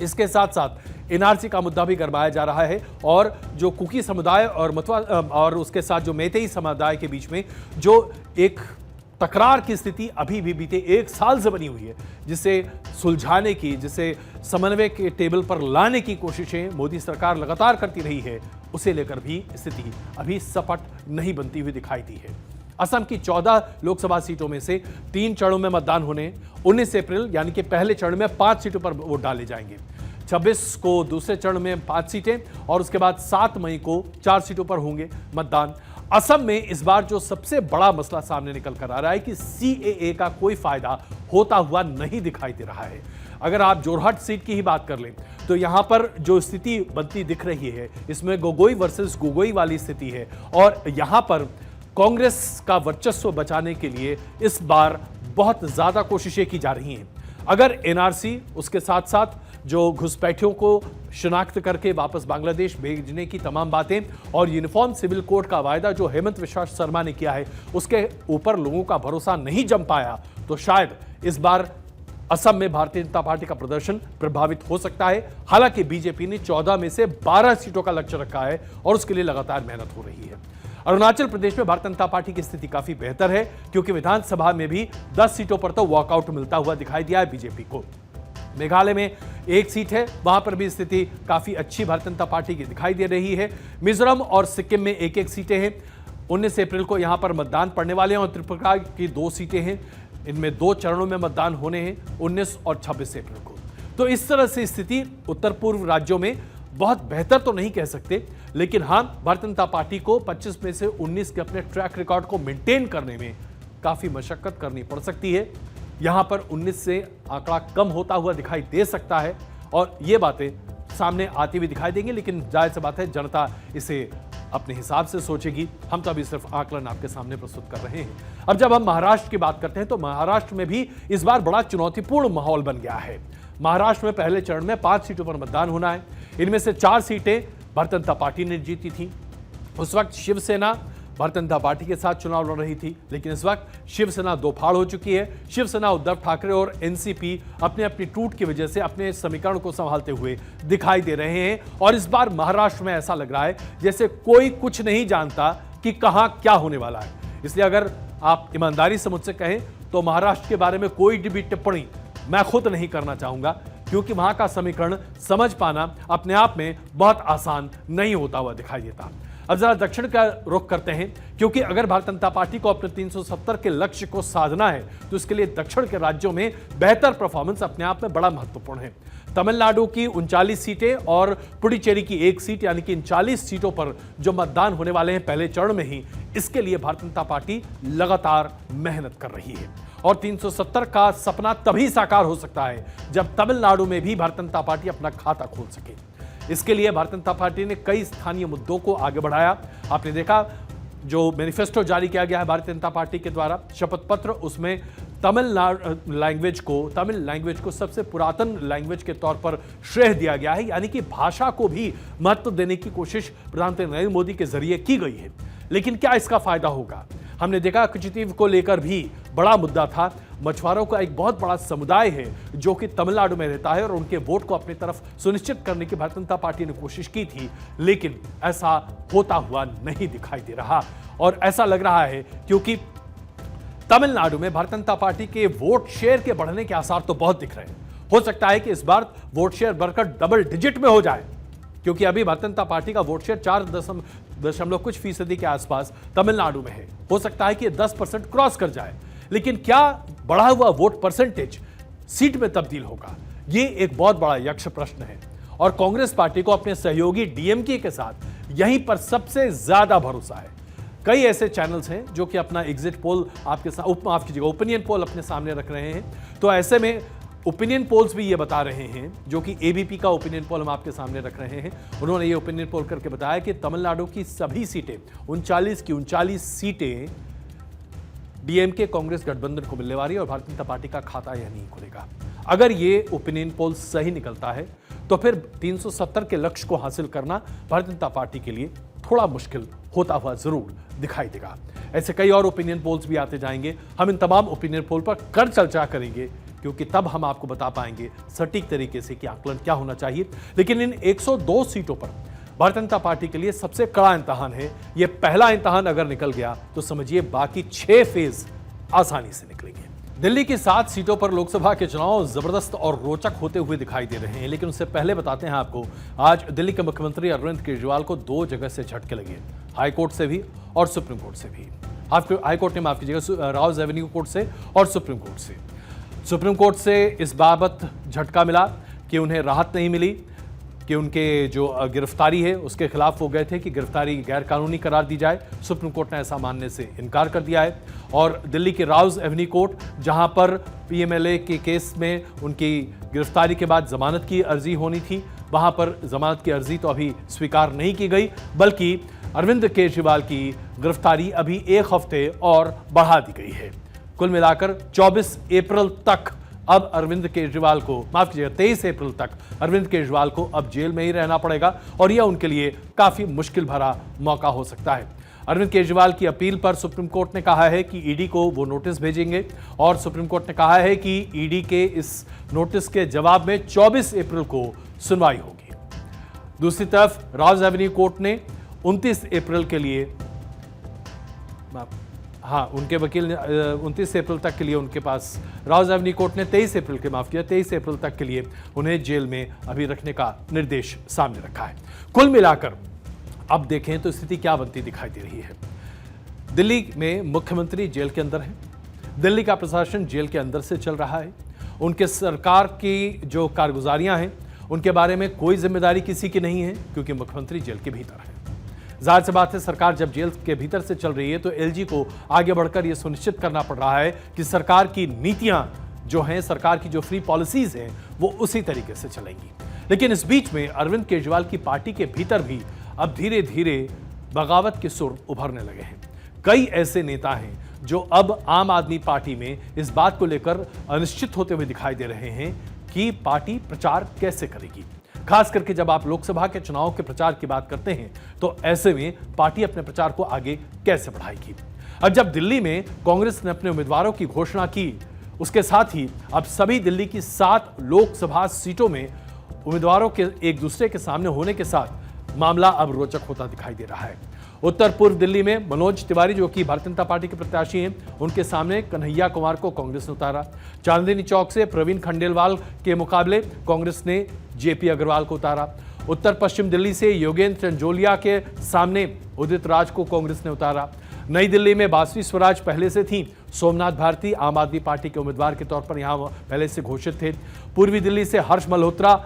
इसके साथ साथ एनआरसी का मुद्दा भी गरमाया जा रहा है और जो कुकी समुदाय और मतवा और उसके साथ जो मेतेई समुदाय के बीच में जो एक तकरार की स्थिति अभी भी बीते 1 साल से बनी हुई है, जिसे सुलझाने की, जिसे समन्वय के टेबल पर लाने की कोशिशें मोदी सरकार लगातार करती रही है, उसे लेकर भी स्थिति अभी सपट नहीं बनती हुई दिखाई दी है। असम की 14 लोकसभा सीटों में से 3 चरणों में मतदान होने, 19 अप्रैल यानी कि पहले चरण में 5 सीटों पर वोट डाले जाएंगे, 26 को दूसरे चरण में 5 सीटें और उसके बाद 7 मई को 4 सीटों पर होंगे मतदान। असम में इस बार जो सबसे बड़ा मसला सामने निकल कर आ रहा है कि सीएए का कोई फायदा होता हुआ नहीं दिखाई दे रहा है। अगर आप जोरहट सीट की ही बात कर लें तो यहां पर जो स्थिति बनती दिख रही है, इसमें गोगोई वर्सेस गोगोई वाली स्थिति है और यहां पर कांग्रेस का वर्चस्व बचाने के लिए इस बार बहुत ज्यादा कोशिशें की जा रही हैं। अगर एनआरसी, उसके साथ साथ जो घुसपैठियों को शिनाख्त करके वापस बांग्लादेश भेजने की तमाम बातें और यूनिफॉर्म सिविल कोड का वायदा जो हेमंत विश्वा शर्मा ने किया है, उसके ऊपर लोगों का भरोसा नहीं जम पाया, तो शायद इस बार असम में भारतीय जनता पार्टी का प्रदर्शन प्रभावित हो सकता है। हालांकि बीजेपी ने 14 में से 12 सीटों का लक्ष्य रखा है और उसके लिए लगातार मेहनत हो रही है। अरुणाचल प्रदेश में भारतीय जनता पार्टी की स्थिति काफी बेहतर है, क्योंकि विधानसभा में भी 10 सीटों पर तो वॉकआउट मिलता हुआ दिखाई दिया है बीजेपी को। मेघालय में 1 सीट है, वहां पर भी स्थिति काफी अच्छी भारतीय जनता पार्टी की दिखाई दे रही है। मिजोरम और सिक्किम में 1-1 सीटें हैं। 19 अप्रैल को यहां पर मतदान पड़ने वाले हैं और त्रिपुरा की 2 सीटें हैं। इनमें 2 चरणों में मतदान होने हैं, 19 और 26 अप्रैल को। तो इस तरह से स्थिति उत्तर पूर्व राज्यों में बहुत बेहतर तो नहीं कह सकते, लेकिन हां, भारतीय जनता पार्टी को 25 में से 19 के अपने ट्रैक रिकॉर्ड को मेंटेन करने में काफी मशक्कत करनी पड़ सकती है। यहां पर 19 से आंकड़ा कम होता हुआ दिखाई दे सकता है और ये बातें सामने आती हुई दिखाई देंगी, लेकिन जाहिर सी बात है जनता इसे अपने हिसाब से सोचेगी। हम तो अभी सिर्फ आकलन आपके सामने प्रस्तुत कर रहे हैं। अब जब हम महाराष्ट्र की बात करते हैं तो महाराष्ट्र में भी इस बार बड़ा चुनौतीपूर्ण माहौल बन गया है। महाराष्ट्र में पहले चरण में 5 सीटों पर मतदान होना है। इनमें से 4 सीटें भारतीय जनता पार्टी ने जीती थी। उस वक्त शिवसेना भारतीय जनता पार्टी के साथ चुनाव लड़ रही थी, लेकिन इस वक्त शिवसेना 2 फाड़ हो चुकी है। शिवसेना उद्धव ठाकरे और एनसीपी अपने अपनी टूट की वजह से अपने समीकरण को संभालते हुए दिखाई दे रहे हैं और इस बार महाराष्ट्र में ऐसा लग रहा है जैसे कोई कुछ नहीं जानता कि कहां क्या होने वाला है। इसलिए अगर आप ईमानदारी से मुझसे कहें तो महाराष्ट्र के बारे में कोई भी टिप्पणी मैं खुद नहीं करना चाहूंगा, क्योंकि वहां का समीकरण समझ पाना अपने आप में बहुत आसान नहीं होता हुआ दिखाई देता। अब जरा दक्षिण का रुख करते हैं, क्योंकि अगर भारतीय जनता पार्टी को अपने 370 के लक्ष्य को साधना है तो इसके लिए दक्षिण के राज्यों में बेहतर परफॉर्मेंस अपने आप में बड़ा महत्वपूर्ण है। तमिलनाडु की 39 सीटें और पुडुचेरी की 1 सीट, यानी कि 39 सीटों पर जो मतदान होने वाले हैं पहले चरण में ही, इसके लिए भारतीय जनता पार्टी लगातार मेहनत कर रही है और 370 का सपना तभी साकार हो सकता है जब तमिलनाडु में भी भारतीय जनता पार्टी अपना खाता खोल सके। इसके लिए भारतीय जनता पार्टी ने कई स्थानीय मुद्दों को आगे बढ़ाया। आपने देखा जो मैनिफेस्टो जारी किया गया है भारतीय जनता पार्टी के द्वारा, शपथ पत्र, उसमें तमिल लैंग्वेज को सबसे पुरातन लैंग्वेज के तौर पर श्रेय दिया गया है, यानी कि भाषा को भी महत्व देने की कोशिश प्रधानमंत्री नरेंद्र मोदी के जरिए की गई है। लेकिन क्या इसका फायदा होगा? हमने देखा कचुतीव को लेकर भी बड़ा मुद्दा था। मछुआरों का एक बहुत बड़ा समुदाय है जो कि तमिलनाडु में रहता है और उनके वोट को अपनी तरफ सुनिश्चित करने की भारतीय जनता पार्टी ने कोशिश की थी, लेकिन ऐसा होता हुआ नहीं दिखाई दे रहा। और ऐसा लग रहा है क्योंकि तमिलनाडु में भारतीय जनता पार्टी के वोट शेयर के बढ़ने के आसार तो बहुत दिख रहे हैं। हो सकता है कि इस बार वोट शेयर बढ़कर डबल डिजिट में हो जाए, क्योंकि अभी भारतीय जनता पार्टी का वोट शेयर 4 कुछ फीसदी के आसपास तमिलनाडु में है। हो सकता है कि 10% क्रॉस कर जाए, लेकिन क्या बढ़ा हुआ वोट परसेंटेज सीट में तब्दील होगा? ये एक बहुत बड़ा यक्ष प्रश्न है और कांग्रेस पार्टी को अपने सहयोगी डीएमके के साथ यहीं पर सबसे ज्यादा भरोसा है। कई ऐसे चैनल्स हैं जो कि अपना एग्जिट पोल आपके साथ, माफ कीजिएगा, ओपिनियन पोल अपने सामने रख रहे हैं। तो ऐसे में ओपिनियन पोल्स भी ये बता रहे हैं, जो कि एबीपी का ओपिनियन पोल हम आपके सामने रख रहे हैं। उन्होंने ये ओपिनियन पोल करके बताया कि तमिलनाडु की सभी सीटें 39 की 39 सीटें डीएमके कांग्रेस गठबंधन को मिलने वाली है और भारतीय जनता पार्टी का खाता यह नहीं खुलेगा। अगर ये ओपिनियन पोल सही निकलता है तो फिर 370 के लक्ष्य को हासिल करना भारतीय जनता पार्टी के लिए थोड़ा मुश्किल होता हुआ जरूर दिखाई देगा। ऐसे कई और ओपिनियन पोल्स भी आते जाएंगे। हम इन तमाम ओपिनियन पोल पर कर चर्चा करेंगे, क्योंकि तब हम आपको बता पाएंगे सटीक तरीके से कि आकलन क्या होना चाहिए। लेकिन इन 102 सीटों पर भारतीय जनता पार्टी के लिए सबसे कड़ा इम्तिहान है। यह पहला इम्तिहान अगर निकल गया तो समझिए बाकी 6 फेज आसानी से निकलेंगे। दिल्ली की 7 सीटों पर लोकसभा के चुनाव जबरदस्त और रोचक होते हुए दिखाई दे रहे हैं। लेकिन उससे पहले बताते हैं आपको, आज दिल्ली के मुख्यमंत्री अरविंद केजरीवाल को 2 जगह से झटके लगे, हाईकोर्ट से भी और सुप्रीम कोर्ट से भी। हाईकोर्ट ने माफ कीजिएगा, राउज एवेन्यू कोर्ट से और सुप्रीम कोर्ट से। सुप्रीम कोर्ट से इस बाबत झटका मिला कि उन्हें राहत नहीं मिली कि उनके जो गिरफ्तारी है उसके खिलाफ वो गए थे कि गिरफ्तारी गैर कानूनी करार दी जाए। सुप्रीम कोर्ट ने ऐसा मानने से इनकार कर दिया है। और दिल्ली के राउज एवेन्यू कोर्ट, जहां पर पीएमएलए के केस में उनकी गिरफ्तारी के बाद जमानत की अर्जी होनी थी, वहां पर जमानत की अर्जी तो अभी स्वीकार नहीं की गई, बल्कि अरविंद केजरीवाल की गिरफ्तारी अभी 1 हफ्ते और बढ़ा दी गई है। कुल मिलाकर 24 अप्रैल तक अब अरविंद केजरीवाल को, माफ कीजिएगा 23 अप्रैल तक अरविंद केजरीवाल को अब जेल में ही रहना पड़ेगा और यह उनके लिए काफी मुश्किल भरा मौका हो सकता है। अरविंद केजरीवाल की अपील पर सुप्रीम कोर्ट ने कहा है कि ईडी को वो नोटिस भेजेंगे और सुप्रीम कोर्ट ने कहा है कि ईडी के इस नोटिस के जवाब में 24 अप्रैल को सुनवाई होगी। दूसरी तरफ राउज एवेन्यू कोर्ट ने 29 अप्रैल के लिए, उनके वकील ने 29 अप्रैल तक के लिए उनके पास, राउज एवेन्यू कोर्ट ने 23 अप्रैल के 23 अप्रैल तक के लिए उन्हें जेल में अभी रखने का निर्देश सामने रखा है। कुल मिलाकर अब देखें तो स्थिति क्या बनती दिखाई दे रही है। दिल्ली में मुख्यमंत्री जेल के अंदर है, दिल्ली का प्रशासन जेल के अंदर से चल रहा है। उनके सरकार की जो कारगुजारियां हैं उनके बारे में कोई जिम्मेदारी किसी की नहीं है, क्योंकि मुख्यमंत्री जेल के भीतर है। जाहिर सी बात है, सरकार जब जेल के भीतर से चल रही है तो एलजी को आगे बढ़कर यह सुनिश्चित करना पड़ रहा है कि सरकार की नीतियां जो हैं, सरकार की जो फ्री पॉलिसीज हैं, वो उसी तरीके से चलेंगी। लेकिन इस बीच में अरविंद केजरीवाल की पार्टी के भीतर भी अब धीरे धीरे बगावत के सुर उभरने लगे हैं। कई ऐसे नेता हैं जो अब आम आदमी पार्टी में इस बात को लेकर अनिश्चित होते हुए दिखाई दे रहे हैं कि पार्टी प्रचार कैसे करेगी। खास करके जब आप लोकसभा के चुनाव के प्रचार की बात करते हैं तो ऐसे में पार्टी अपने प्रचार को आगे कैसे बढ़ाएगी। अब जब दिल्ली में कांग्रेस ने अपने उम्मीदवारों की घोषणा की, उसके साथ ही अब सभी दिल्ली की 7 लोकसभा सीटों में उम्मीदवारों के एक दूसरे के सामने होने के साथ मामला अब रोचक होता दिखाई दे रहा है। उत्तर पूर्व दिल्ली में मनोज तिवारी, जो कि भारतीय जनता पार्टी के प्रत्याशी हैं, उनके सामने कन्हैया कुमार को कांग्रेस ने उतारा। चांदनी चौक से प्रवीण खंडेलवाल के मुकाबले कांग्रेस ने जेपी अग्रवाल को उतारा। उत्तर पश्चिम दिल्ली से योगेंद्र चंजोलिया के सामने उदित राज को कांग्रेस ने उतारा। नई दिल्ली में बासवी स्वराज पहले से थी, सोमनाथ भारती आम आदमी पार्टी के उम्मीदवार के तौर पर यहां पहले से घोषित थे। पूर्वी दिल्ली से हर्ष मल्होत्रा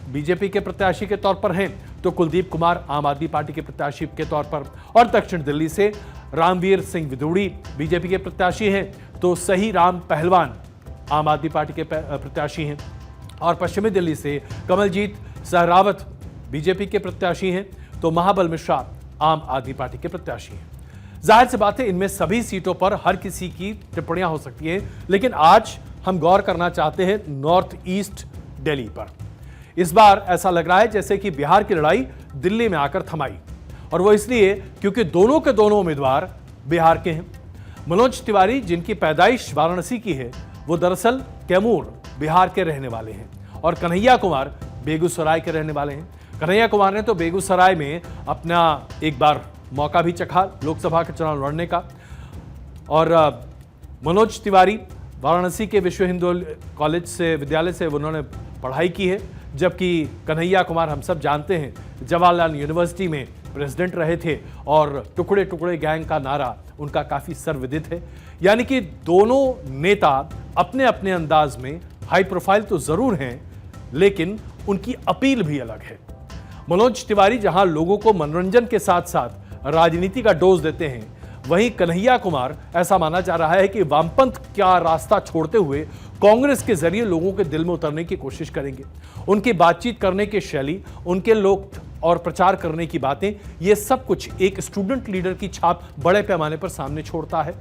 बीजेपी के प्रत्याशी के तौर पर हैं, तो कुलदीप कुमार आम आदमी पार्टी के प्रत्याशी के तौर पर, और दक्षिण दिल्ली से रामवीर सिंह विदुड़ी बीजेपी के प्रत्याशी हैं, तो सही राम पहलवान आम आदमी पार्टी के प्रत्याशी हैं, और पश्चिमी दिल्ली से कमलजीत सहरावत बीजेपी के प्रत्याशी हैं, तो महाबल मिश्रा आम आदमी पार्टी के प्रत्याशी हैं। जाहिर सी बात है, इनमें सभी सीटों पर हर किसी की टिप्पणियां हो सकती हैं, लेकिन आज हम गौर करना चाहते हैं नॉर्थ ईस्ट दिल्ली पर। इस बार ऐसा लग रहा है जैसे कि बिहार की लड़ाई दिल्ली में आकर थमाई, और वो इसलिए क्योंकि दोनों के दोनों उम्मीदवार बिहार के हैं। मनोज तिवारी, जिनकी पैदाइश वाराणसी की है, वो दरअसल कैमूर बिहार के रहने वाले हैं, और कन्हैया कुमार बेगूसराय के रहने वाले हैं। कन्हैया कुमार ने तो बेगूसराय में अपना एक बार मौका भी चखा लोकसभा के चुनाव लड़ने का, और मनोज तिवारी वाराणसी के विश्व हिंदू कॉलेज से, विद्यालय से उन्होंने पढ़ाई की है, जबकि कन्हैया कुमार हम सब जानते हैं जवाहरलाल यूनिवर्सिटी में प्रेसिडेंट रहे थे, और टुकड़े टुकड़े गैंग का नारा उनका काफ़ी सर्वविदित है। यानी कि दोनों नेता अपने अपने अंदाज में हाई प्रोफाइल तो ज़रूर हैं, लेकिन उनकी अपील भी अलग है। मनोज तिवारी जहां लोगों को मनोरंजन के साथ साथ राजनीति का डोज देते हैं, वहीं कन्हैया कुमार, ऐसा माना जा रहा है कि वामपंथ का रास्ता छोड़ते हुए कांग्रेस के जरिए लोगों के दिल में उतरने की कोशिश करेंगे। उनकी बातचीत करने की शैली, उनके लोग और प्रचार करने की बातें, ये सब कुछ एक स्टूडेंट लीडर की छाप बड़े पैमाने पर सामने छोड़ता है।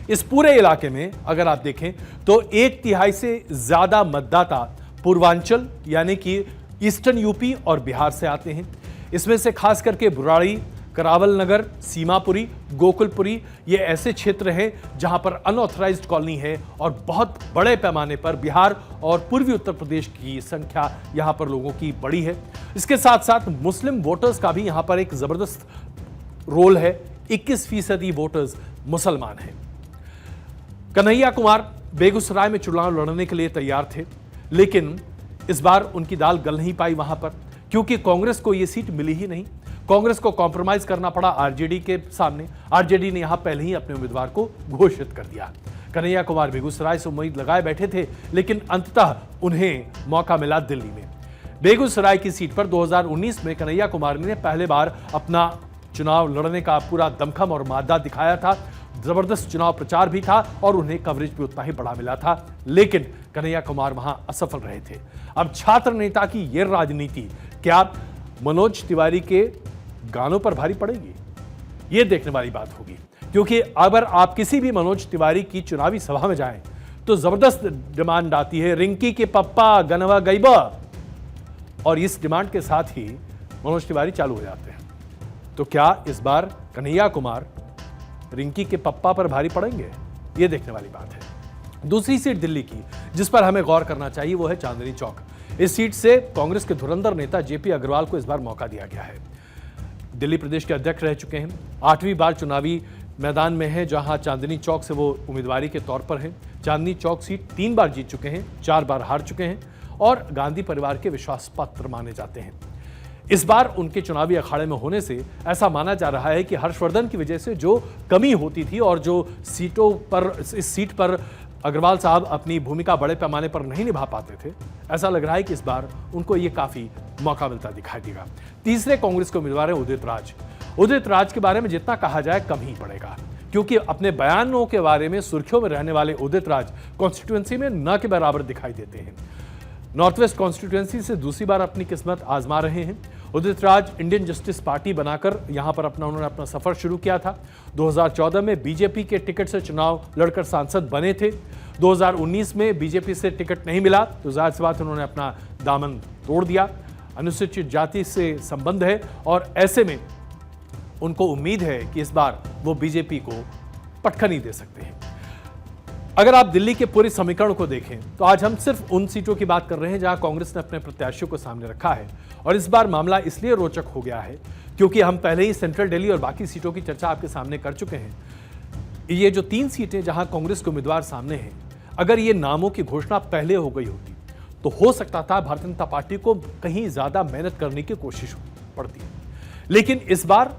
इस पूरे इलाके में अगर आप देखें तो 1/3 से ज्यादा मतदाता पूर्वांचल यानी कि ईस्टर्न यूपी और बिहार से आते हैं। इसमें से खास करके बुराड़ी, करावल नगर, सीमापुरी, गोकुलपुरी, ये ऐसे क्षेत्र हैं जहां पर अनऑथराइज्ड कॉलोनी है और बहुत बड़े पैमाने पर बिहार और पूर्वी उत्तर प्रदेश की संख्या यहां पर लोगों की बड़ी है। इसके साथ साथ मुस्लिम वोटर्स का भी यहां पर एक जबरदस्त रोल है। 21% वोटर्स मुसलमान हैं। कन्हैया कुमार बेगूसराय में चुनाव लड़ने के लिए तैयार थे, लेकिन इस बार उनकी दाल गल नहीं पाई वहां पर, क्योंकि कांग्रेस को यह सीट मिली ही नहीं। कांग्रेस को कॉम्प्रोमाइज करना पड़ा आरजेडी के सामने। आरजेडी ने यहां पहले ही अपने उम्मीदवार को घोषित कर दिया। कन्हैया कुमार बेगूसराय से उम्मीद लगाए बैठे थे, लेकिन अंततः उन्हें मौका मिला दिल्ली में। बेगूसराय की सीट पर 2019 में कन्हैया कुमार ने पहले बार अपना चुनाव लड़ने का पूरा दमखम और मादा दिखाया था। जबरदस्त चुनाव प्रचार भी था और उन्हें कवरेज भी उतना ही बड़ा मिला था, लेकिन कन्हैया कुमार वहां असफल रहे थे। अब छात्र नेता की यह राजनीति क्या मनोज तिवारी के गानों पर भारी पड़ेगी? यह देखने वाली बात होगी, क्योंकि अगर आप किसी भी मनोज तिवारी की चुनावी सभा में जाएं तो जबरदस्त डिमांड आती है, रिंकी के पप्पा गनवा गईबा, और इस डिमांड के साथ ही मनोज तिवारी चालू हो जाते हैं। तो क्या इस बार कन्हैया कुमार रिंकी के पप्पा पर भारी पड़ेंगे? यह देखने वाली बात है। दूसरी सीट दिल्ली की जिस पर हमें गौर करना चाहिए वो है चांदनी चौक। इस सीट से कांग्रेस के धुरंधर नेता जेपी अग्रवाल को इस बार मौका दिया गया है। दिल्ली प्रदेश के अध्यक्ष रह चुके हैं, 8वीं बार चुनावी मैदान में है, जहां चांदनी चौक से वो उम्मीदवारी के तौर पर हैं। चांदनी चौक सीट 3 बार जीत चुके हैं, 4 बार हार चुके हैं और गांधी परिवार के विश्वास पात्र माने जाते हैं। इस बार उनके चुनावी अखाड़े में होने से ऐसा माना जा रहा है कि हर्षवर्धन की वजह से जो कमी होती थी और जो सीटों पर, इस सीट पर अग्रवाल साहब अपनी भूमिका बड़े पैमाने पर नहीं निभा पाते थे, ऐसा लग रहा है कि इस बार उनको ये काफी मौका मिलता दिखाई देगा। तीसरे कांग्रेस के उम्मीदवार हैं उदित राज। उदित राज के बारे में जितना कहा जाए कम ही पड़ेगा, क्योंकि अपने बयानों के बारे में सुर्खियों में रहने वाले उदित राज कॉन्स्टिट्यूएंसी में न के बराबर दिखाई देते हैं। नॉर्थ वेस्ट कॉन्स्टिट्यूएंसी से दूसरी बार अपनी किस्मत आजमा रहे हैं। Udit Raj Indian justice party बनाकर यहां पर उन्होंने अपना सफर शुरू किया था। 2014 में बीजेपी के टिकट से चुनाव लड़कर सांसद बने थे। 2019 में बीजेपी से टिकट नहीं मिला तो जाहिर सी बात उन्होंने अपना दामन तोड़ दिया। अनुसूचित जाति से संबंध है और ऐसे में उनको उम्मीद है कि इस बार वो बीजेपी को पटखनी दे सकते हैं। अगर आप दिल्ली के पूरे समीकरण को देखें तो आज हम सिर्फ उन सीटों की बात कर रहे हैं जहां कांग्रेस ने अपने प्रत्याशियों को सामने रखा है, और इस बार मामला इसलिए रोचक हो गया है क्योंकि हम पहले ही सेंट्रल दिल्ली और बाकी सीटों की चर्चा आपके सामने कर चुके हैं। ये जो 3 सीटें जहां कांग्रेस के उम्मीदवार सामने हैं, अगर ये नामों की घोषणा पहले हो गई होती तो हो सकता था भारतीय जनता पार्टी को कहीं ज्यादा मेहनत करने की कोशिश पड़ती, लेकिन इस बार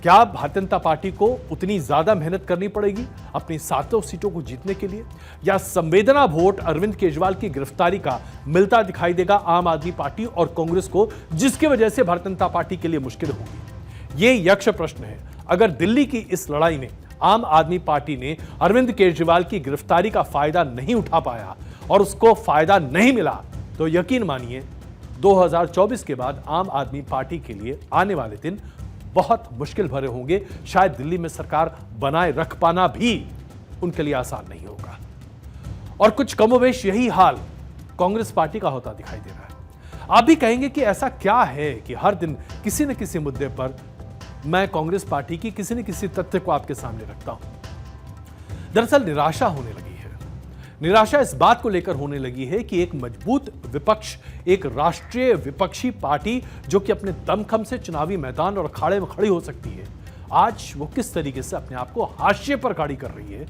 क्या भारतीय जनता पार्टी को उतनी ज्यादा मेहनत करनी पड़ेगी अपनी 7 सीटों को जीतने के लिए, या संवेदना वोट अरविंद केजरीवाल की गिरफ्तारी का मिलता दिखाई देगा आम आदमी पार्टी और कांग्रेस को, जिसकी वजह से भारतीय जनता पार्टी के लिए मुश्किल होगी? ये यक्ष प्रश्न है। अगर दिल्ली की इस लड़ाई में आम आदमी पार्टी ने अरविंद केजरीवाल की गिरफ्तारी का फायदा नहीं उठा पाया और उसको फायदा नहीं मिला, तो यकीन मानिए 2024 के बाद आम आदमी पार्टी के लिए आने वाले दिन बहुत मुश्किल भरे होंगे। शायद दिल्ली में सरकार बनाए रख पाना भी उनके लिए आसान नहीं होगा। और कुछ कमोबेश यही हाल कांग्रेस पार्टी का होता दिखाई दे रहा है। आप भी कहेंगे कि ऐसा क्या है कि हर दिन किसी न किसी मुद्दे पर मैं कांग्रेस पार्टी की किसी न किसी तथ्य को आपके सामने रखता हूं। दरअसल निराशा होने लगी है। निराशा इस बात को लेकर होने लगी है कि एक मजबूत विपक्ष, एक राष्ट्रीय विपक्षी पार्टी जो कि अपने दमखम से चुनावी मैदान और अखाड़े में खड़ी हो सकती है, आज वो किस तरीके से अपने आप को हाशिए पर खड़ी कर रही है,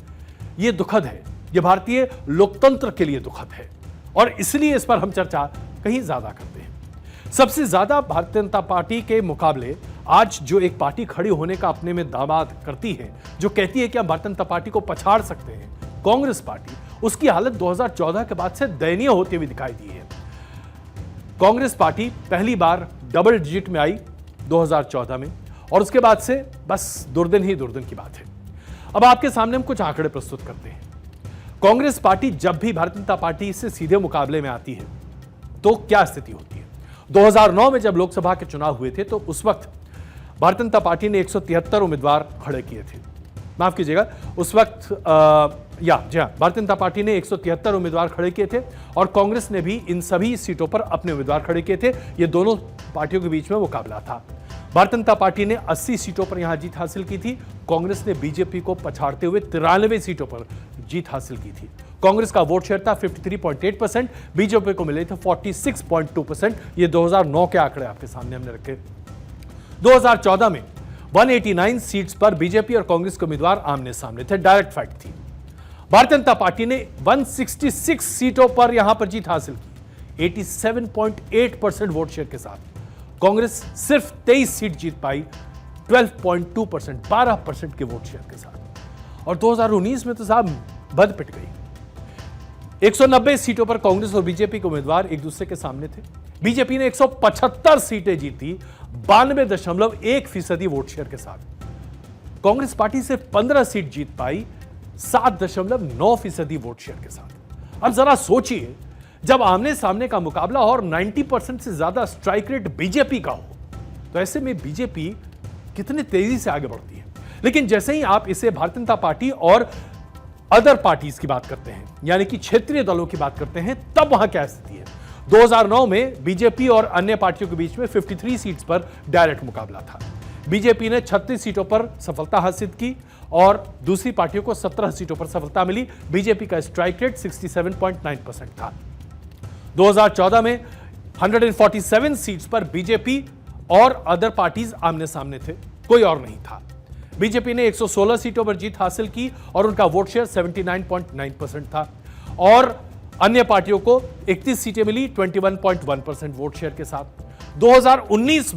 ये दुखद है। ये भारतीय लोकतंत्र के लिए दुखद है और इसलिए इस पर हम चर्चा कहीं ज्यादा करते हैं। सबसे ज्यादा भारतीय जनता पार्टी के मुकाबले आज जो एक पार्टी खड़ी होने का अपने में दावा करती है, जो कहती है कि हम भारतीय जनता पार्टी को पछाड़ सकते हैं, कांग्रेस पार्टी, उसकी हालत 2014 के बाद से दयनीय होती हुई दिखाई दी है। कांग्रेस पार्टी पहली बार डबल डिजिट में आई 2014 में और उसके बाद से बस दुर्दिन ही दुर्दिन की बात है। अब आपके सामने हम कुछ आंकड़े प्रस्तुत करते हैं। कांग्रेस पार्टी जब भी भारतीय जनता पार्टी से सीधे मुकाबले में आती है तो क्या स्थिति होती है। 2009 में जब लोकसभा के चुनाव हुए थे तो उस वक्त भारतीय जनता पार्टी ने 173 उम्मीदवार खड़े किए थे। माफ कीजिएगा, उस वक्त भारतीय जनता पार्टी ने 173 उम्मीदवार खड़े किए थे और कांग्रेस ने भी इन सभी सीटों पर अपने उम्मीदवार खड़े किए थे। ये दोनों पार्टियों के बीच में मुकाबला था। भारतीय जनता पार्टी ने 80 सीटों पर यहां जीत हासिल की थी। कांग्रेस ने बीजेपी को पछाड़ते हुए 93 सीटों पर जीत हासिल की थी। कांग्रेस का वोट शेयर था 53.8%, बीजेपी को मिले थे 46.2%। ये 2009 के आंकड़े आपके सामने हमने रखे। 2014 में 189 सीट्स पर बीजेपी और कांग्रेस के उम्मीदवार आमने सामने थे, डायरेक्ट फाइट थी। भारतीय जनता पार्टी ने 166 सीटों पर यहां पर जीत हासिल की 87.8% वोट शेयर के साथ। कांग्रेस सिर्फ 23 सीट जीत पाई 12.2%, 12% के वोट शेयर के साथ। और 2019 में तो साहब बद पिट गई। 190 सीटों पर कांग्रेस और बीजेपी के उम्मीदवार एक दूसरे के सामने थे। बीजेपी ने 175 सीटें जीती 92.1% वोट शेयर के साथ। कांग्रेस पार्टी से 15 सीट जीत पाई 7.9% वोट शेयर के साथ। अब जरा सोचिए, जब आमने सामने का मुकाबला और 90% से ज्यादा स्ट्राइक रेट बीजेपी का हो तो ऐसे में बीजेपी कितनी तेजी से आगे बढ़ती है। लेकिन जैसे ही आप इसे भारतीय जनता पार्टी और अदर पार्टीज की बात करते हैं, यानी कि क्षेत्रीय दलों की बात करते हैं, तब वहां क्या स्थिति है। 2009 में बीजेपी और अन्य पार्टियों के बीच में 53 सीट्स पर डायरेक्ट मुकाबला था। बीजेपी ने 36 सीटों पर सफलता हासिल की और दूसरी पार्टियों को 17 सीटों पर सफलता मिली। बीजेपी का स्ट्राइक रेट 67.9% था। 2014 में 147 सीट्स पर बीजेपी और अदर पार्टीज आमने सामने थे, कोई और नहीं था। बीजेपी ने 116 सीटों पर जीत हासिल की और उनका वोट शेयर 79.9% था और अन्य पार्टियों को 31 सीटें मिली 21.1% वोट शेयर के साथ। 2019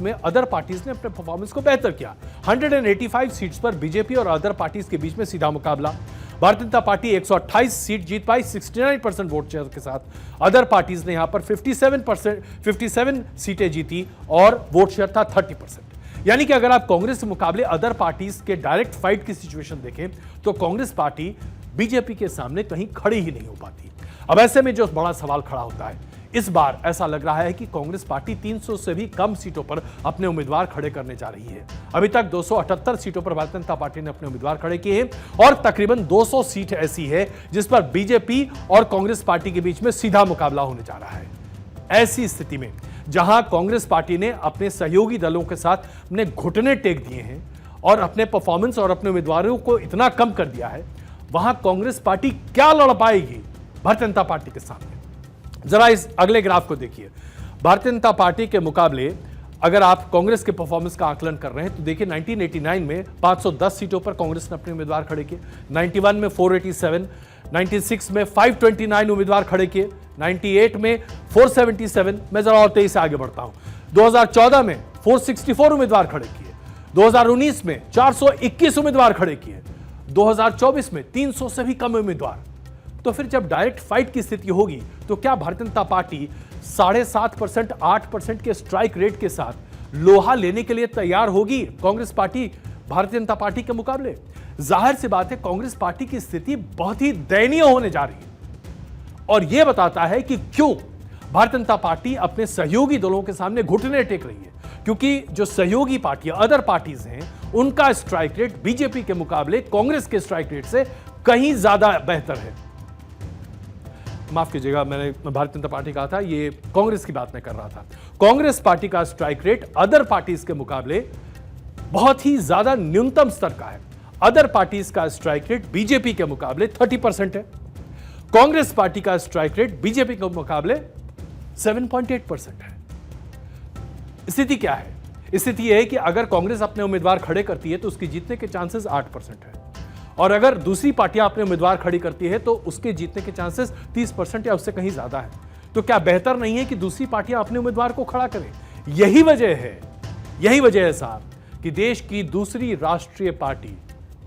में अदर पार्टीज ने अपने परफॉर्मेंस को बेहतर किया। 185 सीट्स पर बीजेपी और अदर पार्टीज के बीच में सीधा मुकाबला। भारतीय जनता पार्टी 128 सीट जीत पाई 69% वोट शेयर के साथ। अदर पार्टीज ने यहां पर 57 सीटें जीती और वोट शेयर था 30%। यानी कि अगर आप कांग्रेस के मुकाबले अदर पार्टीज के डायरेक्ट फाइट की सिचुएशन देखें तो कांग्रेस पार्टी बीजेपी के सामने कहीं खड़ी ही नहीं हो पाती। अब ऐसे में जो बड़ा सवाल खड़ा होता है, इस बार ऐसा लग रहा है कि कांग्रेस पार्टी 300 से भी कम सीटों पर अपने उम्मीदवार खड़े करने जा रही है। अभी तक 278 सीटों पर भारतीय जनता पार्टी ने अपने उम्मीदवार खड़े किए हैं और तकरीबन 200 सीट ऐसी है जिस पर बीजेपी और कांग्रेस पार्टी के बीच में सीधा मुकाबला होने जा रहा है। ऐसी स्थिति में जहां कांग्रेस पार्टी ने अपने सहयोगी दलों के साथ अपने घुटने टेक दिए हैं और अपने परफॉर्मेंस और अपने उम्मीदवारों को इतना कम कर दिया है, वहां कांग्रेस पार्टी क्या लड़ पाएगी भारतीय जनता पार्टी के सामने। जरा इस अगले ग्राफ को देखिए। भारतीय जनता पार्टी के मुकाबले अगर आप कांग्रेस के परफॉर्मेंस का आकलन कर रहे हैं तो देखिए 1989 में 510 सीटों पर कांग्रेस ने अपने उम्मीदवार खड़े किए, 91 में 487, 96 में 529 उम्मीदवार खड़े किए, 98 में 477। मैं जरा और तेजी से आगे बढ़ता हूं। 2014 में 464 उम्मीदवार खड़े किए, 2019 में 421 उम्मीदवार खड़े किए, 2024 में 300 से भी कम उम्मीदवार। तो फिर जब डायरेक्ट फाइट की स्थिति होगी तो क्या भारतीय जनता पार्टी 7.5%, 8% के स्ट्राइक रेट के साथ लोहा लेने के लिए तैयार होगी कांग्रेस पार्टी भारतीय जनता पार्टी के मुकाबले? जाहिर सी बात है कांग्रेस पार्टी की स्थिति बहुत ही दयनीय होने जा रही है और यह बताता है कि क्यों भारतीय जनता पार्टी अपने सहयोगी दलों के सामने घुटने टेक रही है, क्योंकि जो सहयोगी पार्टियां अदर पार्टीज हैं उनका स्ट्राइक रेट बीजेपी के मुकाबले कांग्रेस के स्ट्राइक रेट से कहीं ज्यादा बेहतर है। माफ कीजिएगा, मैंने भारतीय जनता पार्टी कहा था, ये कांग्रेस की बात मैं कर रहा था। कांग्रेस पार्टी का स्ट्राइक रेट अदर पार्टीज के मुकाबले बहुत ही ज्यादा न्यूनतम स्तर का है। अदर पार्टीज का स्ट्राइक रेट बीजेपी के मुकाबले 30% है। कांग्रेस पार्टी का स्ट्राइक रेट बीजेपी के मुकाबले 7.8% है। स्थिति क्या है? स्थिति यह है कि अगर कांग्रेस अपने उम्मीदवार खड़े करती है तो उसकी जीतने के चांसेस 8% है और अगर दूसरी पार्टियां अपने उम्मीदवार खड़ी करती है तो उसके जीतने के चांसेस 30% या उससे कहीं ज्यादा है। तो क्या बेहतर नहीं है कि दूसरी पार्टियां अपने उम्मीदवार को खड़ा करें? यही वजह है साहब कि देश की दूसरी राष्ट्रीय पार्टी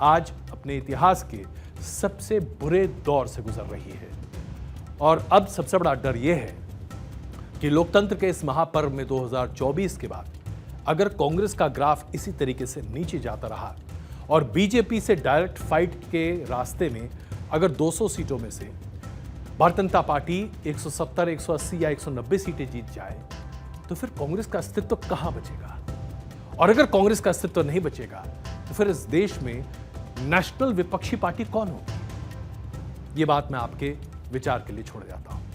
आज अपने इतिहास के सबसे बुरे दौर से गुजर रही है और अब सबसे बड़ा डर यह है कि लोकतंत्र के इस महापर्व में 2024 के बाद अगर कांग्रेस का ग्राफ इसी तरीके से नीचे जाता रहा और बीजेपी से डायरेक्ट फाइट के रास्ते में अगर 200 सीटों में से भारतीय जनता पार्टी 170, 180 या 190 सीटें जीत जाए तो फिर कांग्रेस का अस्तित्व कहां बचेगा? और अगर कांग्रेस का अस्तित्व नहीं बचेगा तो फिर इस देश में नेशनल विपक्षी पार्टी कौन होगी? ये बात मैं आपके विचार के लिए छोड़ जाता हूं।